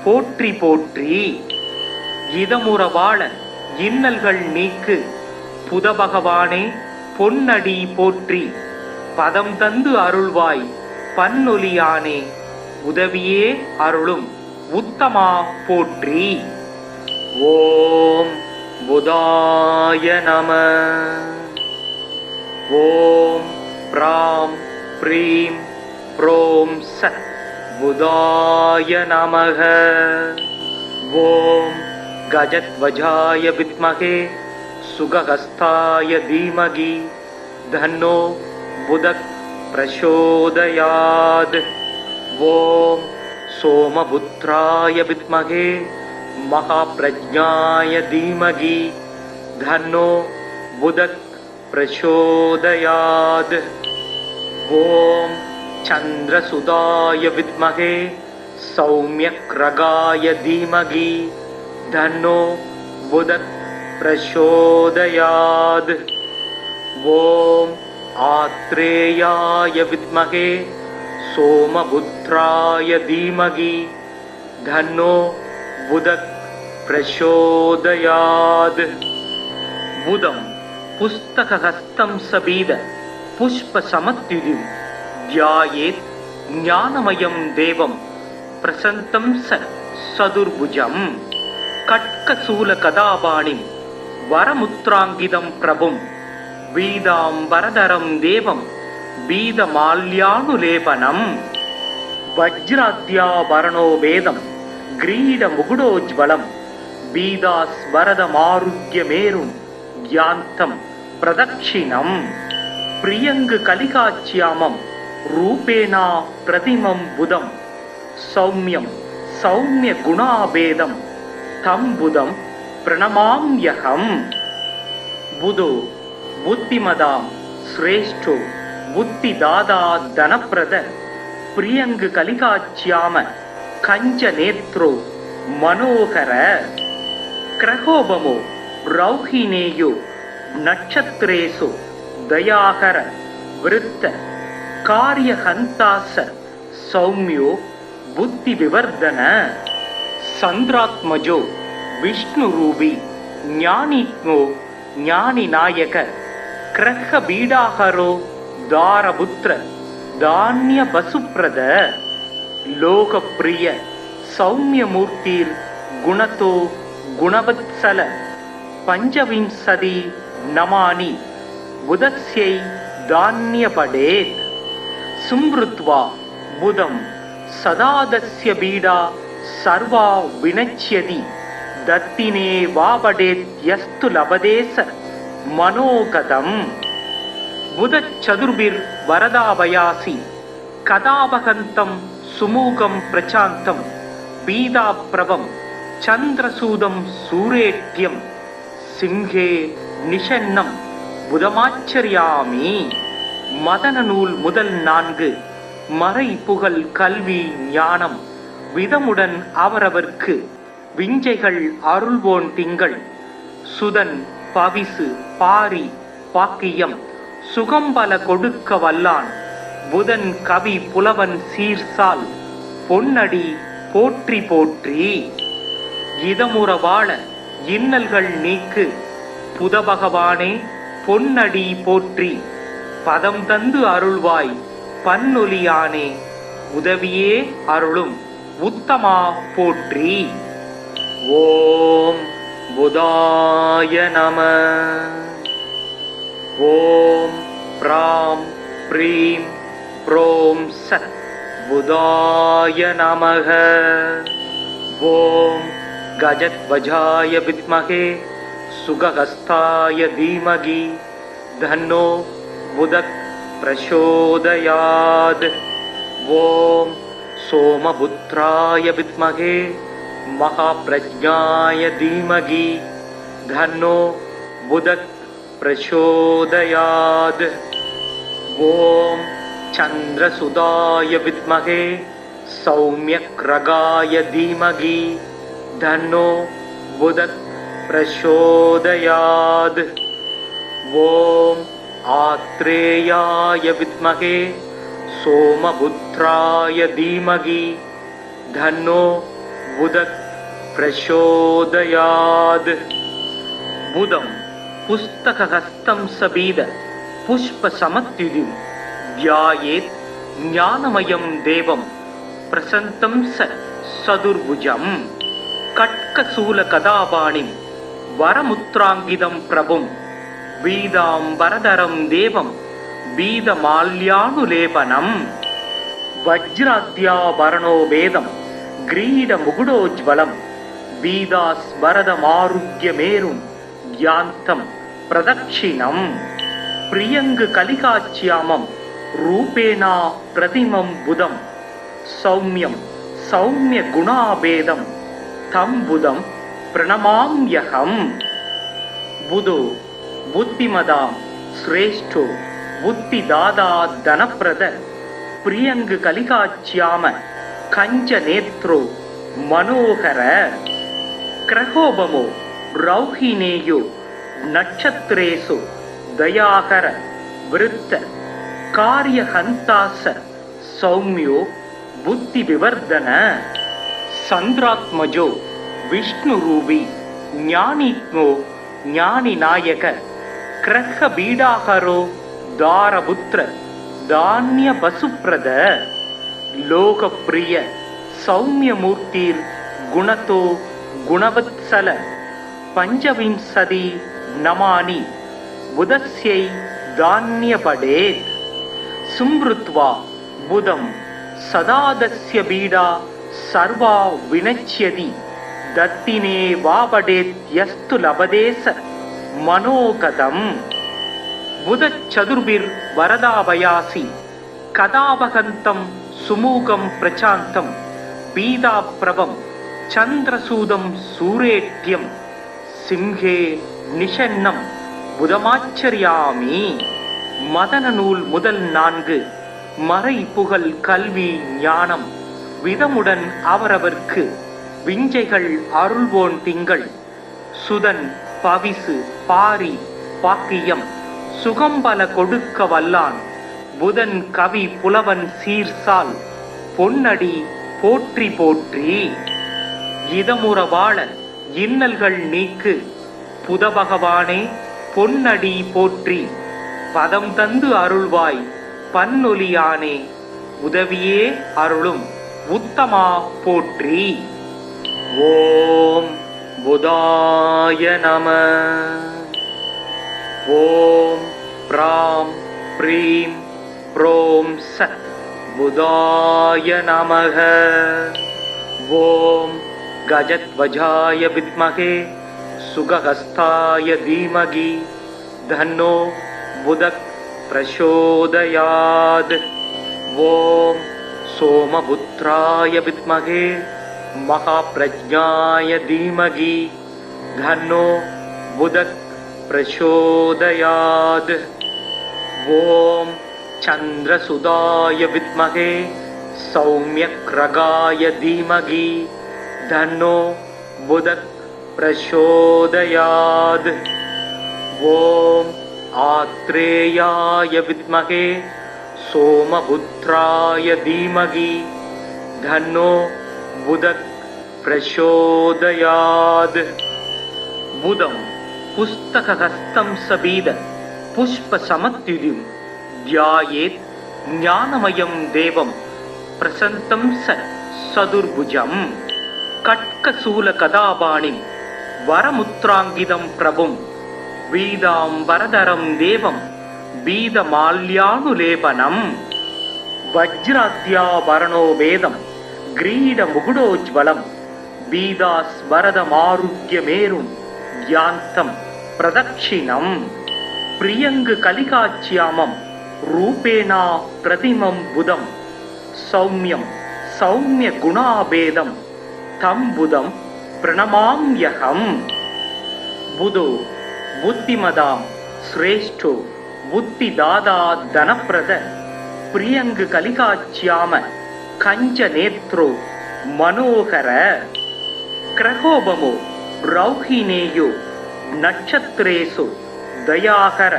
போற்றி போற்றி. இதமுற வாழ இன்னல்கள் நீக்கு புத பகவானே பொன்னடி போற்றி பதம் தந்து அருள்வாய் பன்னொலியானே உதவியே அருளும் உத்தமா போற்றி. ஓம் புதாய நம. ஓம் ப்ராம் ப்ரீம் ப்ரோம் சத் புதாய நமக. ஓம் கஜத்வஜாய வித்மகே சுகஹஸ்தாய தீமகி தன்னோ புதக் பிரசோதயாத். ஓம் சோமபுத்ராய வித்மகே மகாப்ரஜ்ஞாய தீமகி தன்னோ புதக் பிரசோதயாத். ஓம் சந்திரசுதாய வித்மகே சௌம்யக்ரகாய தீமகி தன்னோ புதக் பிரசோதயாத். ஓம் ஆத்ரேயாய வித்மகே சோமபுத்ராய தீமகி தன்னோ புதக் பிரசோதயாத். புதம் புஸ்தகஹஸ்தம் சபீத புஷ்ப சமத்யுதிம் தியாயேத் ஞானமயம் தேவம் பிரசந்தம் சதுர்புஜம். கட்கசூல கதாபாணிம் வரமுத்ராங்கிதம் பிரபும் வீதாம்பரதரம் தேவம் வீதமால்யானுலேபனம். வஜ்ராத்யாபரணோ வேதம் கிரீட முகுடோஜ்வலம் வீதாஸ்வரதமாருக்யமேரும் யாந்தம் பிரதக்ஷிணம். பிரியங்கு கலிகாச்சியாமம் ரூபேணா பிரதிமம் புதம் சௌமியம் சௌமிய குணாபேதம் தம் புதம் பிரணமாம்யகம். புதோ புத்திமதாம் ஸ்ரேஷ்டோ புத்திதாதா தனப்பிரத பிரியங்கு கலிகாச்சியாம கஞ்ச நேத்ரோ மனோகர. கிரகோபமோ ரௌஹினேயோ நட்சத்திரேசு தயாகர விருத்த காரியஹந்தாச சௌமியோ புத்தி விவர்தன. சந்திராத்மஜோ விஷ்ணு ரூபி ஞானித்மோ ஞானி நாயக கிரக பீடாகரோ தாரபுத்திர தானிய பசுப்ரத. லோகப்பிரிய சௌமியமூர்த்திர் குணதோ குணவத்சல பஞ்சவிம்சதி நமானி புதஸ்யை தான்யபடேத். சும்ருத்வா புதம் சதா தஸ்ய பீடா சர்வா வினச்யதி தத்தினே வாபடேத் யஸ்து லபதேச மனோகதம். புதச்சதுர்பிர் வரதாபயாசி கதாபகந்தம் சுமூகம் பிரசாந்தம் பீதாப்ரவம் சந்திரசூதம் சூரேட்யம் சிம்ஹே நிஷன்னம் புதமாச்சரியாமி. மதன நூல் முதல் 4 மறை புகழ் கல்வி ஞானம் விதமுடன் அவரவர்க்கு விஞ்சைகள் அருள்வோன் திங்கள் சுதன் பவிசு பாரி பாக்கியம் சுகம்பல கொடுக்க வல்லான் புதன் கவி புலவன் சீர்சால் பொன்னடி போற்றி போற்றி. இதமுற வாழ இன்னல்கள் நீக்கு புத பகவானே பொன்னடி போற்றி பதம் தந்து அருள்வாய் பன்னொலியானே உதவியே அருளும் உத்தமா போற்றி. ஓம் புதாய நம. ஓம் ப்ராம் ப்ரீம் ப்ரோம் சத் புதாய நமக. ஓம் கஜத்வஜாய வித்மகே சுகஹஸ்தாய தீமகி தன்னோ புதக் பிரசோதயாத். ஓம் சோமபுத்ராய வித்மகே மகாப்ரஜ்ஞாய தீமகி தன்னோ புதக் பிரசோதயாத். ஓம் சந்திரசுதாய வித்மகே சௌம்யக்ரகாய தீமகி தன்னோ புதக் பிரசோதயாத். ஓம் ஆத்ரேயாய வித்மகே சோமபுத்ராய தீமகி தன்னோ புதக் பிரசோதயாத். புதம் புஸ்தகஹஸ்தம் சபீத புஷ்பசமத்யுதிம் த்யாயேத் ஞானமயம் தேவம் பிரசந்தம் சதுர்புஜம். கட்கசூலகதாபாணிம் வரமுத்ராங்கிதம் பிரபும் வீதாம்பரதரம் தேவம் வீதமால்யானுலேபனம். வஜ்ராத்யாபரணோ வேதம் கிரீடமுகுடோஜ்வலம் வீதாஸ்வரதமாருக்யமேரும் யாந்தம் பிரதக்ஷிணம். பிரியங்கு கலிகாச்சியாமம் ரூபேணா பிரதிமம் புதம் சௌமியம் சௌமிய குணாபேதம் தம் புதம் பிரணமாம்யகம். புதோ புத்திமதாம் ஸ்ரேஷ்டோ புத்திதாதா தனப்பிரத பிரியங்கு கலிகாச்சியாம கஞ்ச நேத்ரோ மனோகர. கிரகோபமோ ரௌஹினேயோ நட்சத்திரேசு தயாகர விருத்த காரியஹந்தாச சௌமியோ புத்தி விவர்தன. சந்திராத்மஜோ விஷ்ணுரூபி ஞானித்மோ ஞானிநாயக கிரக பீடாகரோ தாரபுத்திர தானிய பசுப்ரத. லோகப்பிரிய சௌமியமூர்த்திர் குணதோ குணவத்சல பஞ்சவிம்சதி நமானி புதஸ்யை தான்யபடேத். சும்ருத்வா புதம் சதாதஸ்ய பீடா சர்வா வினச்யதி தத்தினே வாபடேத் யஸ்து லபதேச மனோகதம். புதச்சதுர்பிர் வரதாபயாசி கதாபகந்தம் சுமூகம் பிரசாந்தம் பீதாப்ரவம் சந்திரசூதம் சூரேட்யம் சிம்ஹே நிஷன்னம் புதமாச்சரியாமி. மதன நூல் முதல் 4 மறை புகழ் கல்வி ஞானம் விதமுடன் அவரவர்க்கு விஞ்சைகள் அருள்வோன் திங்கள் சுதன் பவிசு பாரி பாக்கியம் சுகம்பல கொடுக்க வல்லான் புதன் கவி புலவன் சீர்சால் பொன்னடி போற்றி போற்றி. இதமுற வாழ இன்னல்கள் நீக்கு புதபகவானே பொன்னடி போற்றி. பதம் தந்து அருள்வாய் பன்னொலியானே உதவியே அருளும் உத்தமா போற்றி. ஓம் புதாய நம. ஓம் ப்ராம் ப்ரீம் ப்ரோம் சத் புதாய நமக. ஓம் கஜத்வஜாய வித்மகே சுகஹஸ்தாய தீமகி தன்னோ புதக் பிரசோதயாத். ஓம் சோமபுத்ராய வித்மகே மகாப்ரஜ்ஞாய தீமகி தன்னோ புதக் பிரசோதயாத். ஓம் சந்திரசுதாய வித்மகே சௌம்யக்ரகாய தீமகி தன்னோ புதக் பிரசோதயாத். ஓம் ஆத்ரேயாய வித்மகே சோமபுத்ராய தீமகி தன்னோ புதக் பிரசோதயாத். புதம் புஸ்தகஹஸ்தம் சபீத புஷ்பசமத்யுதிம் த்யாயேத் ஞானமயம் தேவம் பிரசந்தம் சதுர்புஜம். கட்கசூலகதாபாணிம் வரமுத்ராங்கிதம் பிரபும் வீதாம்பரதரம் தேவம் बीदमाल्यानुलेपनम् वज्राद्याभरणो वेदं ग्रीडमुकुटोज्ज्वलं बीदास्वरदमारुह्यमेरुं यान्तं प्रदक्षिणम् प्रियङ्ग कलिकाच्यामं रूपेणा प्रतिमं बुधं सौम्यं सौम्यगुणाभेदं तं बुधं प्रणमाम्यहम् बुधो बुद्धिमदां श्रेष्ठो बुद्धिदाता धनप्रद प्रियङ्ग कलिकाच्याम कञ्चनेत्रो मनोहर क्रहोबमो रौहिणेयो नक्षत्रेषु दयाकर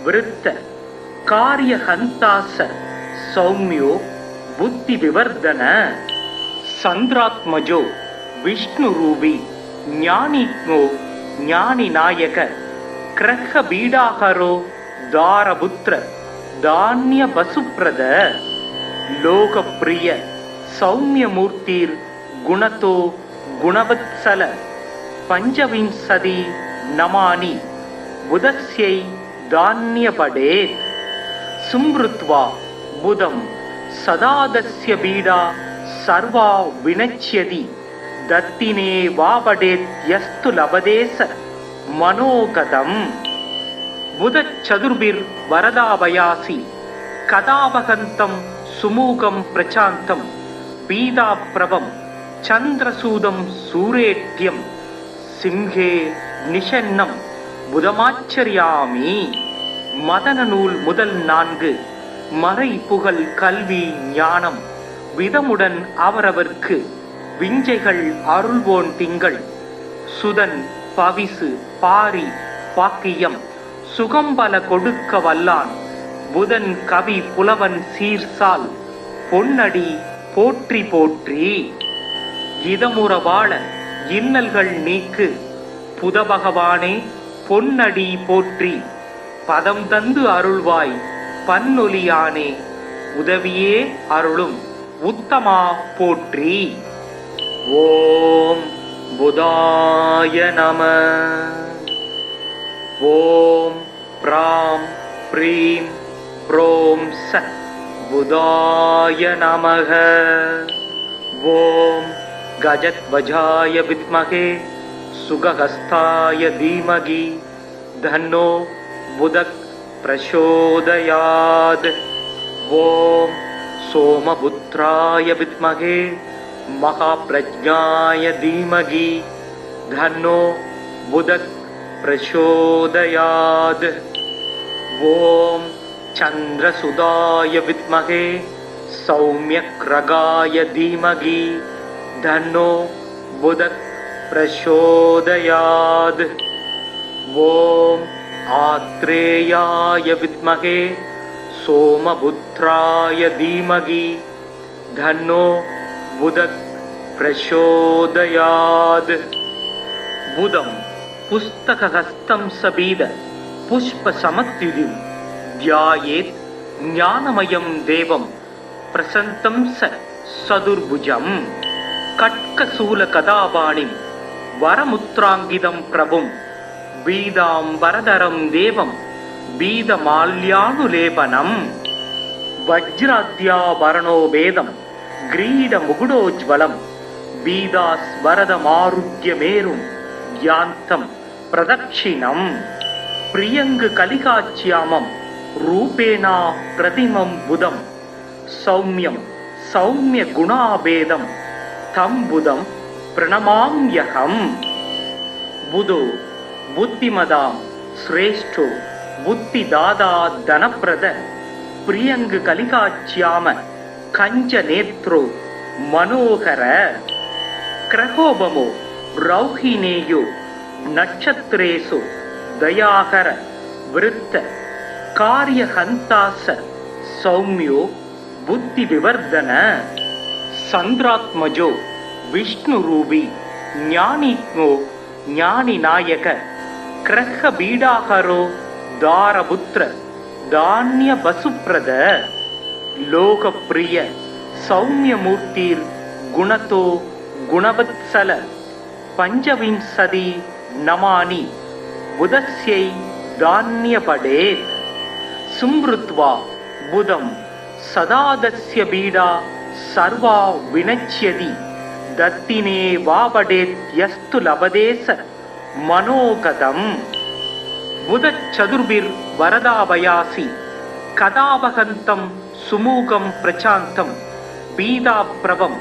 वृत्त कार्यहन्तास सौम्यो बुद्धिविवर्धन चन्द्रात्मजो विष्णुरूपी ज्ञानिज्ञो ज्ञानिनायक ग्रहबीडाहरो दारपुत्र धान्यवसुप्रद लोकप्रिय सौम्यमूर्तिर् गुणतो गुणवत्सल पंचविंशति नमानि बुधस्यै धान्यपडेत् सुमृत्वा बुधं सदादस्य बीडा सर्वा विनश्यति दत्तिने वापडेत् यस्तु लभदेस मनोगतम् बुधचतुर्भिर्वरदाभयासि कदावहन्तं सुमुखं प्रचान्तं पीताप्रभं चन्द्रसूदं सूरेट्यं सिंहे निषन्नं புதமாச்சரியாமி மதன நூல் முதல் 4 மறை புகழ் கல்வி ஞானம் விதமுடன் அவரவர்க்கு விஞ்சைகள் அருள்வோன் திங்கள் சுதன் பவிசு பாரி பாக்கியம் சுகம்பல கொடுக்க வல்லான் புதன் கவி புலவன் சீர்சால் பொன்னடி போற்றி போற்றி இதமுற வாழ இன்னல்கள் நீக்கு புத பகவானே பொன்னடி போற்றி பதம் தந்து அருள்வாய் பன்னொலியானே உதவியே அருளும் உத்தமா போற்றி. ஓம் புதாய நம. ஓம் ப்ராம் ப்ரீம் ப்ரோம் சத் புதாய நமக. ஓம் கஜத்வஜாய வித்மகே சுகஹஸ்தாய தீமகி தன்னோ புதக் பிரசோதயாத். ஓம் சோமபுத்ராய வித்மகே மகாப்ரஜ்ஞாய தீமகி தன்னோ புதக் பிரசோதயாத். ஓம் சந்திரசுதாய வித்மகே சௌம்யக்ரகாய தீமகி தன்னோ புதக் प्रचोदयात्. ओम आत्रेयाय विद्महे सोमपुत्राय धीमहि धन्नो बुधः प्रचोदयात्. बुधं पुस्तकहस्तं सबीद पुष्पसमत्युदिं ध्यायेत् ज्ञानमयं देवं प्रसन्तं स सदुर्भुजं. कट्कशूलकदापाणिं वरमुत्रांगिदं प्रभुं बीदाम्बरधरं देवं बीदमाल्यानुलेपनम्. वज्राद्याभरणो वेदं ग्रीडमुकुटोज्ज्वलं बीदास्वरदमारुह्यमेरुं यान्तं प्रदक्षिणम्. प्रियङ्गकलिकाच्यामं रूपेणा प्रतिमं बुधं सौम्यं सौम्यगुणाभेदं तं बुधं प्रणमाम्यहम्. बुधो बुद्धिमदां श्रेष्ठो बुद्धिदाता धनप्रद प्रियङ्गकलिकाच्याम कञ्चनेत्रो मनोहर. क्रहोबमो रौहिणेयो नक्षत्रेषु दयाकर वृत्त कार्यहन्तास सौम्यो बुद्धिविवर्धन. चन्द्रात्मजो विष्णुरूपी ज्ञानिज्ञो ज्ञानिनायक ग्रहबीडाहरो दारपुत्र धान्यवसुप्रद. लोकप्रिय सौम्यमूर्तिर् गुणतो गुणवत्सल पंचविंशति नमानि बुधस्यै धान्यपडेत्. சும்ருத்வா புதம் சதாதஸ்ய பீடா சர்வா வினச்யதி தத்தினே வாபடேத் யஸ்து லபதேச மனோகதம். புதச் சதுர்பிர் வரதாபயாசி கதாபகந்தம் சுமூகம் பிரசாந்தம் பீதாப்ரவம்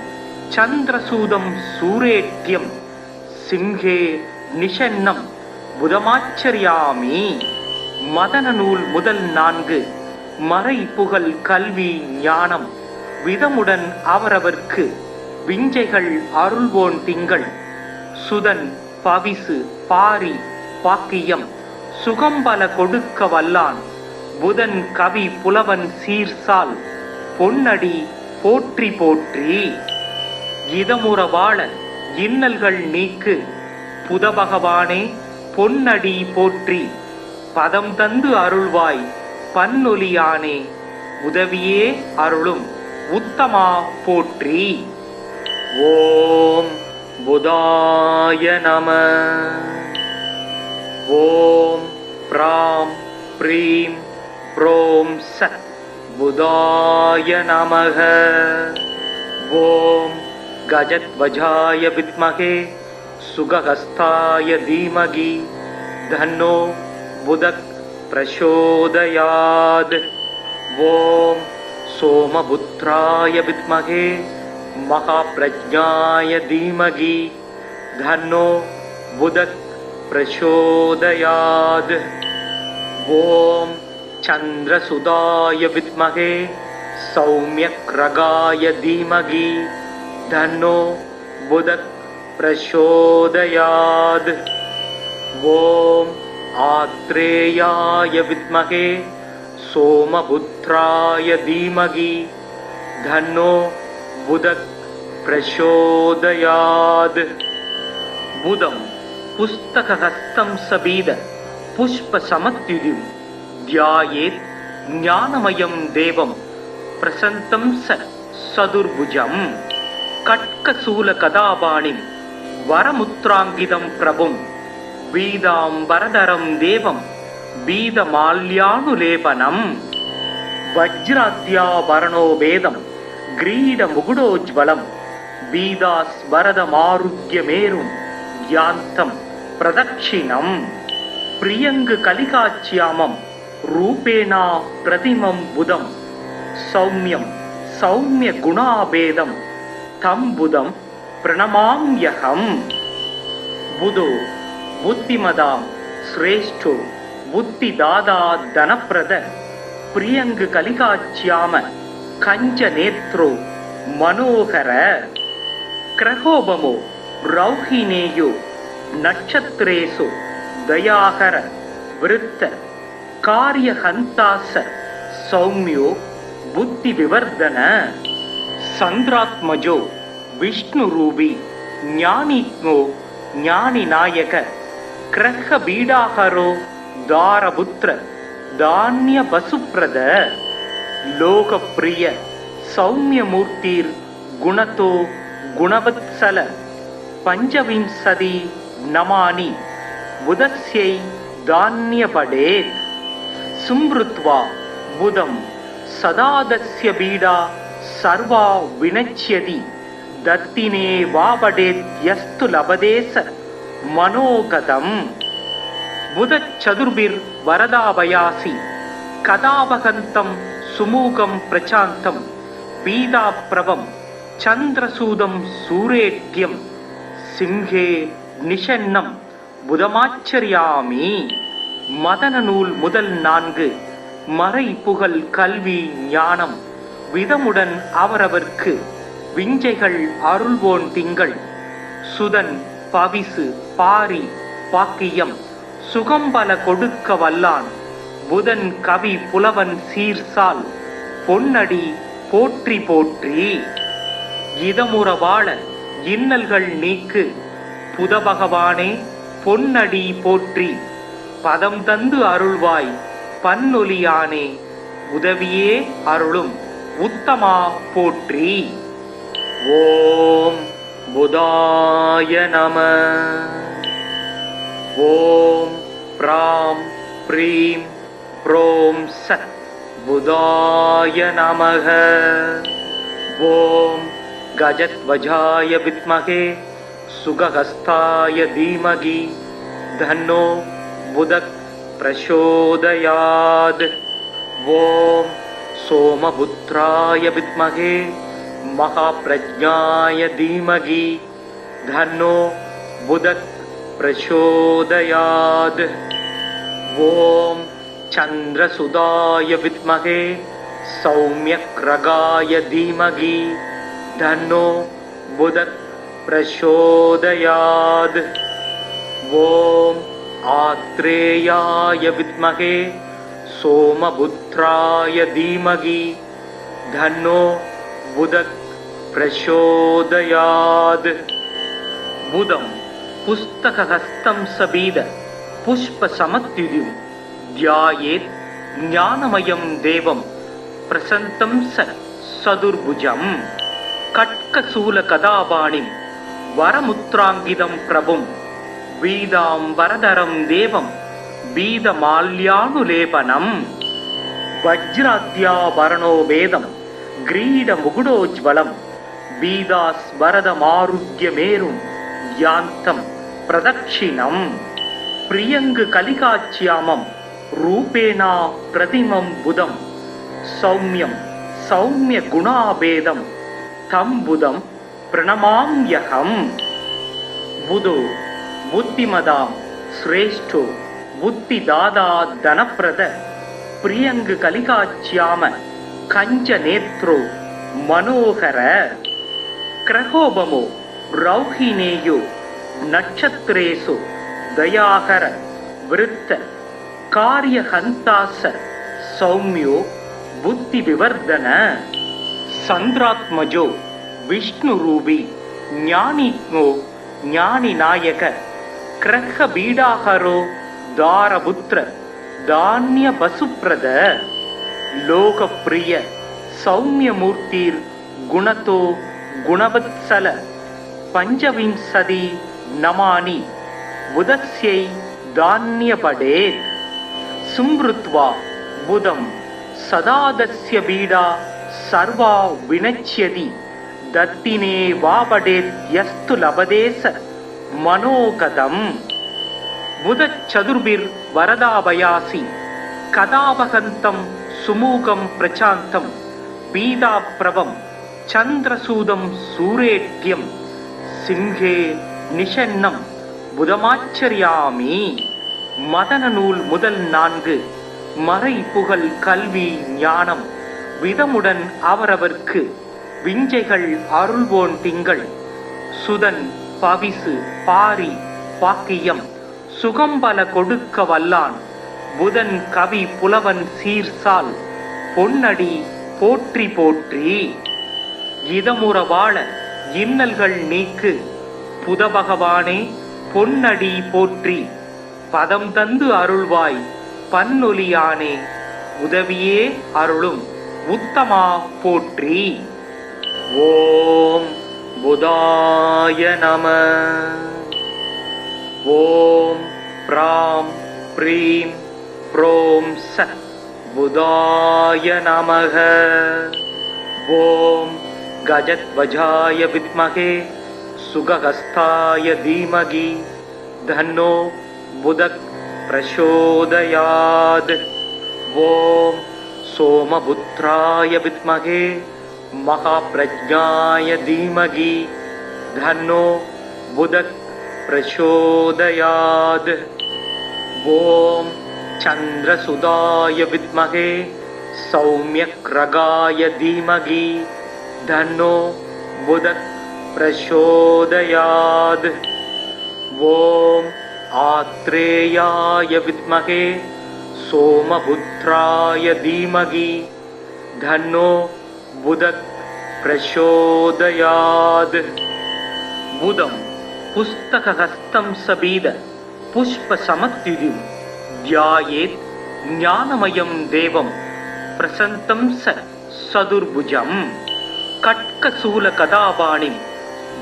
சந்திரசூதம் சூரேட்யம் சிம்ஹே நிஷன்னம் புதமாச்சரியாமி. மதன நூல் முதல் 4 மறை புகழ் கல்வி ஞானம் விதமுடன் அவரவர்க்கு விஞ்சைகள் அருள்வோன் திங்கள் சுதன் பவிசு பாரி பாக்கியம் சுகம்பல கொடுக்க வல்லான் புதன் கவி புலவன் சீர்சால் பொன்னடி போற்றி போற்றி. இதமுற வாழ இன்னல்கள் நீக்கு புதபகவானே பொன்னடி போற்றி பதம் தந்து அருள்வாய் பன்னொலியானே உதவியே அருளும் உத்தமா போற்றி. ஓம் புதாய நம. ஓம் ப்ராம் ப்ரீம் ப்ரோம் சத் புதாய நமக. ஓம் கஜத்வஜாய வித்மகே சுகஹஸ்தாய தீமகி தன்னோ புதக் பிரசோதயாத். ஓம் சோமபுத்ராய வித்மகே மகாப்ரஜ்ஞாய தீமகி தன்னோ புதக் பிரசோதயாத். ஓம் சந்திரசுதாய வித்மகே சௌம்யக்ரகாய தீமகி தன்னோ புதக் பிரசோதயாத். ஓம் ஆத்ரேயாய வித்மகே சோமபுத்ராய தீமகி தன்னோ புதக் பிரசோதயாத். புதம் புஸ்தகஹஸ்தம் சபீத புஷ்ப சமத்யுதிம் தியாயேத் ஞானமயம் தேவம் பிரசந்தம் சதுர்புஜம். கட்கசூல கதாபாணிம் வரமுத்ராங்கிதம் பிரபும் பீதாம்பரதரம் தேவம் பீதமால்யானுலேபனம். வஜ்ராத்யாபரணோ வேதம் கிரீட முகுடோஜ்வலம் பீதாஸ்வரதமாருக்யமேரும் யாந்தம் பிரதக்ஷிணம். பிரியங்கு கலிகாச்சியாமம் ரூபேணா பிரதிமம் புதம் சௌமியம் சௌமிய குணாபேதம் தம் புதம் பிரணமாம்யகம். புதோ புத்திமதாம் ஸ்ரேஷ்டோ புத்திதாதா தனப்பிரத பிரியங்கு கலிகாச்சியாம கஞ்ச நேத்ரோ மனோகர. கிரகோபமோ ரௌஹினேயோ நட்சத்திரேசு தயாகர விருத்த காரியஹந்தாச சௌமியோ புத்தி விவர்தன. சந்திராத்மஜோ விஷ்ணு ரூபி ஞானிக்னோ ஞானி நாயக கிரக பீடாகரோ தாரபுத்திர தானிய பசுப்ரத. லோகப்பிரிய சௌமியமூர்த்திர் குணதோ குணவத்சல பஞ்சவிம்சதி நமானி புதஸ்யை தான்யபடேத். சும்ருத்வா புதம் சதாதஸ்ய பீடா சர்வா வினச்யதி தத்தினே வாபடேத் யஸ்து லபதேச மனோகதம். புதச் சதுர்பிர் வரதாபயாசி கதாபகந்தம் சுமூகம் பிரசாந்தம் பீதாப்ரவம் சந்திரசூதம் சூரேட்யம் சிம்ஹே நிஷன்னம் புதமாச்சரியாமி. மதன நூல் முதல் 4 மறை புகழ் கல்வி ஞானம் விதமுடன் அவரவர்க்கு விஞ்சைகள் அருள்வோன் திங்கள் சுதன் பவிசு பாரி பாக்கியம் சுகம்பல கொடுக்க வல்லான் புதன் கவி புலவன் சீர்சால் பொன்னடி போற்றி போற்றி. இதமுற வாழ இன்னல்கள் நீக்கு புதபகவானே பொன்னடி போற்றி பதம் தந்து அருள்வாய் பன்னொலியானே உதவியே அருளும் உத்தமா போற்றி. ஓம் புதாய நம. ஓம் ப்ராம் ப்ரீம் ப்ரோம் சத் बुधाय नमः। ॐ गजध्वजाय विद्महे सुगहस्ताय धीमहि तन्नो बुधः प्रचोदयात्। ॐ सोमपुत्राय विद्महे महाप्रज्ञाय धीमहि तन्नो बुधः प्रचोदयात्। ॐ चन्द्रसुधाय विद्महे सौम्यग्रगाय धीमहि तन्नो बुधः प्रचोदयात्। ॐ आत्रेयाय विद्महे सोमपुत्राय धीमहि तन्नो बुधः प्रचोदयात्। बुधं पुस्तकहस्तं सबीद पुष्पसमत्युदिं ध्यायेत् ज्ञानमयं देवं प्रसन्तं सदुर्भुजं कट्कशूलकदापाणिं वरमुत्राङ्गितं प्रभुं वीदाम्बरधरं देवं बीदमाल्यानुलेपनं वज्राद्याभरणो वेदं ग्रीडमुकुटोज्ज्वलं बीदास्वरदमारुह्यमेरुं यान्तं प्रदक्षिणं प्रियङ्ग कलिकाच्यामं रूपेणा प्रतिमं बुधं सौम्यं सौम्यगुणाभेदं तं बुधं प्रणमाम्यहम्। बुधो बुद्धिमदां श्रेष्ठो बुद्धिदाता धनप्रद प्रियङ्ग कलिकाच्याम कञ्चनेत्रो मनोहर क्रहोबमो रौहिणेयो नक्षत्रेषु दयाकर वृत्त कार्यहन्तास सौम्यो बुद्धिविवर्धन चन्द्रात्मजो विष्णुरूपी ज्ञानिज्ञो ज्ञानिनायक क्रह्बीडाहरो दारपुत्र धान्यवसुप्रद लोकप्रिय सौम्यमूर्तिर् गुणतो गुणवत्सल पंचविंशति नमानि बुधस्यै धान्यपडेत्। सुमृत्वा बुधं सदादस्य बीडा सर्वा विनश्यति दत्तिने वा पडेत् यस्तु लभदेस मनोगतम्। बुधचतुर्भिर्वरदाभयासि कदावहन्तं सुमुखं प्रचान्तं पीताप्रभं चन्द्रसूदं सूरेट्यं सिंहे निषन्नं புதமாச்சரியாமி. மதன நூல் முதல் 4 மறை புகழ் கல்வி ஞானம் விதமுடன் அவரவர்க்கு விஞ்சைகள் அருள்வோன் திங்கள் சுதன் பவிசு பாரி பாக்கியம் சுகம்பல கொடுக்க வல்லான் புதன் கவி புலவன் சீர்சால் பொன்னடி போற்றி போற்றி. இதமுற வாழ இன்னல்கள் நீக்கு புத பகவானே பொன்னடி போற்றி பதம் தந்து அருள்வாய் பன்னொலியானே உதவியே அருளும் உத்தமா போற்றி. ஓம் புதாய நம. ஓம் ப்ராம் ப்ரீம் ப்ரோம் ச புதாய நமக. ஓம் கஜத்வஜாய வித்மகே सुगहस्ताय धीमहि तन्नो बुधः प्रचोदयात्. ॐ सोमपुत्राय विद्महे महाप्रज्ञाय धीमहि तन्नो बुधः प्रचोदयात्. ॐ चन्द्रसुधाय विद्महे सौम्यग्रगाय धीमहि तन्नो बुधः प्रचोदयात्. ॐ आत्रेयाय विद्महे सोमपुत्राय धीमहि तन्नो बुधः प्रचोदयात्. बुधं पुस्तकहस्तं सबीद पुष्पसमत्युदिं ध्यायेत् ज्ञानमयं देवं प्रसन्तं सदुर्भुजं कट्कशूलकदापाणिं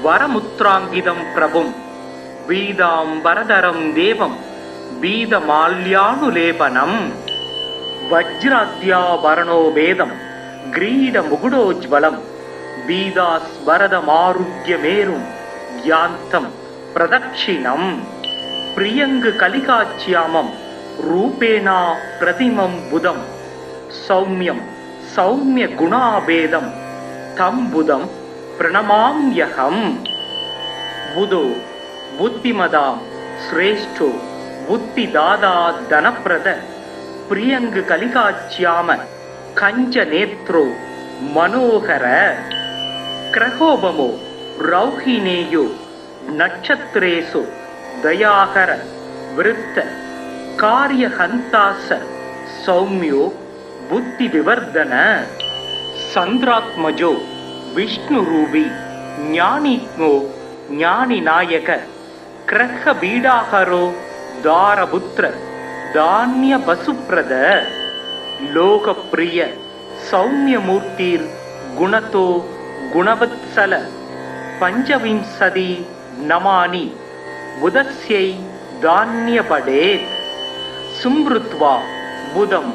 वरमुत्राङ्गितं प्रभुं वीदाम्बरधरं देवं बीदमाल्यानुलेपनं वज्राद्याभरणो वेदं ग्रीडमुकुटोज्ज्वलं बीदास्वरदमारुह्यमेरुं यान्तं प्रदक्षिणं प्रियङ्गकलिकाच्यामं रूपेणा प्रतिमं बुधं सौम्यं सौम्यगुणाभेदं तं बुधं प्रणमाम्यहम् बुधो बुद्धिमदां श्रेष्ठो बुद्धिदाता धनप्रद प्रियङ्गकलिकाच्याम कञ्चनेत्रो मनोहर क्रहोबमो रौहिणेयो नक्षत्रेषु दयाकर वृत्त कार्यहन्तास सौम्यो बुद्धिविवर्धन चन्द्रात्मजो विष्णुरूपी ज्ञानिज्ञो ज्ञानिनायक क्रह्बीडाहरो दारपुत्र धान्यवसुप्रद लोकप्रिय सौम्यमूर्तिर् गुणतो गुणवत्सल पंचविंशति नमानि बुधस्यै धान्यपडेत् सुमृत्वा बुधं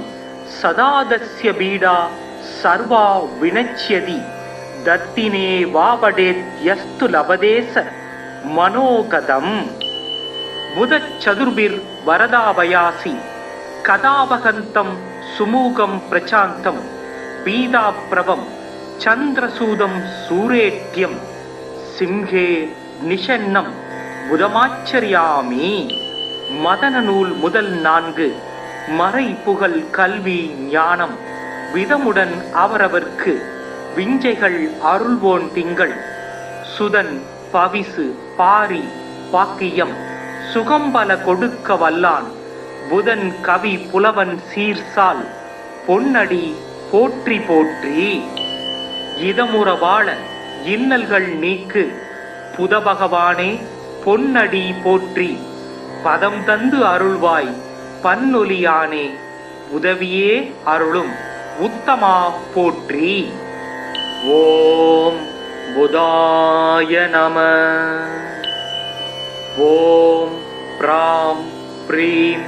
सदादस्य बीडा सर्वा विनश्यति दत्तिने वापडेत् यस्तु लभदेश मनोगतम् बुधचतुर्भिर्वरदाभयासि कदावहन्तं सुमुखं प्रशान्तं पीताप्रभं चन्द्रसूदं सूरेट्यं सिंहे निषन्नं புதமாச்சரியாமி. மதன நூல் முதல் 4 மறை புகழ் கல்வி ஞானம் விதமுடன் அவரவர்க்கு விஞ்சைகள் அருள்வோன் திங்கள் சுதன் பவிசு பாரி பாக்கியம் சுகம்பல கொடுக்க வல்லான் புதன் கவி புலவன் சீர்சால் பொன்னடி போற்றி போற்றி. இதமுற வாழ இன்னல்கள் நீக்கு புத பகவானே பொன்னடி போற்றி பதம் தந்து அருள்வாய் பன்னொலியானே உதவியே அருளும் உத்தமா போற்றி. ஓம் புதாய நம. ஓம் ப்ராம் ப்ரீம்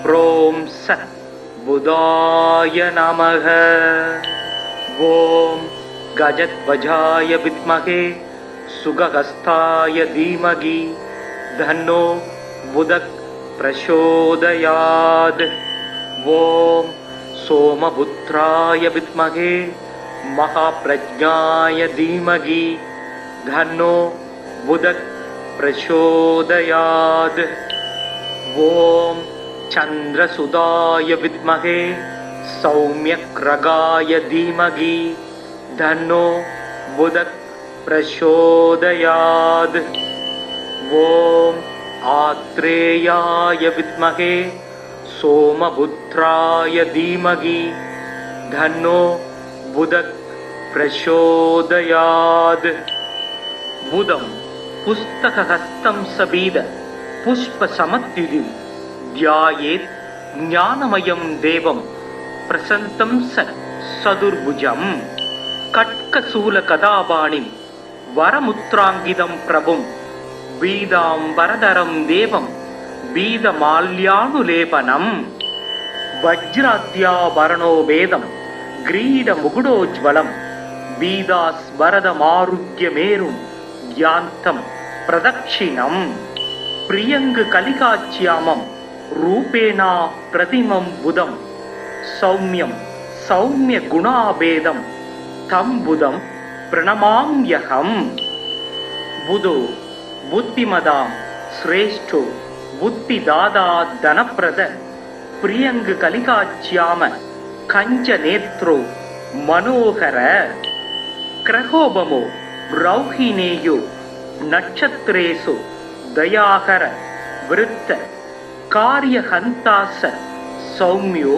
ப்ரோம் ச புதாய நமக. ஓம் கஜத்வஜாய வித்மகே सुगहस्ताय धीमहि धन्नो बुधः प्रचोदयात्. ओम सोमपुत्राय विद्महे महाप्रज्ञाय धीमहि धन्नो बुधः प्रचोदयात्. ओम चन्द्रसुताय विद्महे सौम्यग्रगाय धीमहि धन्नो बुधः प्रचोदयात्. ओम आत्रेयाय विद्महे सोमपुत्राय धीमहि धन्नो बुधः प्रचोदयात्. बुधं पुस्तकहस्तं सबीद पुष्पसमद्युतिं ध्यायेत् ज्ञानमयं देवं प्रसन्तं स सदुर्भुजम् कट्कशूलकदापाणिं वरमुत्राङ्गितं प्रभुं बीदाम्बरधरं देवं बीदमाल्यानुलेपनम् वज्राद्याभरणो वेदं ग्रीडमुकुटोज्ज्वलं बीदास्वरदमारुह्यमेरुं यान्तं प्रदक्षिणं प्रियङ्गकलिकाच्यामं रूपेणा प्रतिमं बुधं सौम्यं सौम्यगुणाभेदं तं बुधं प्रणमाम्यहम्. बुधो बुद्धिमदां श्रेष्ठो बुद्धिदाता धनप्रद प्रियङ्गकलिकाच्याम कञ्चनेत्रो मनोहर क्रहोबमो रौहिणेयो नक्षत्रेषु दयाकर वृत्त कार्यहन्तास सौम्यो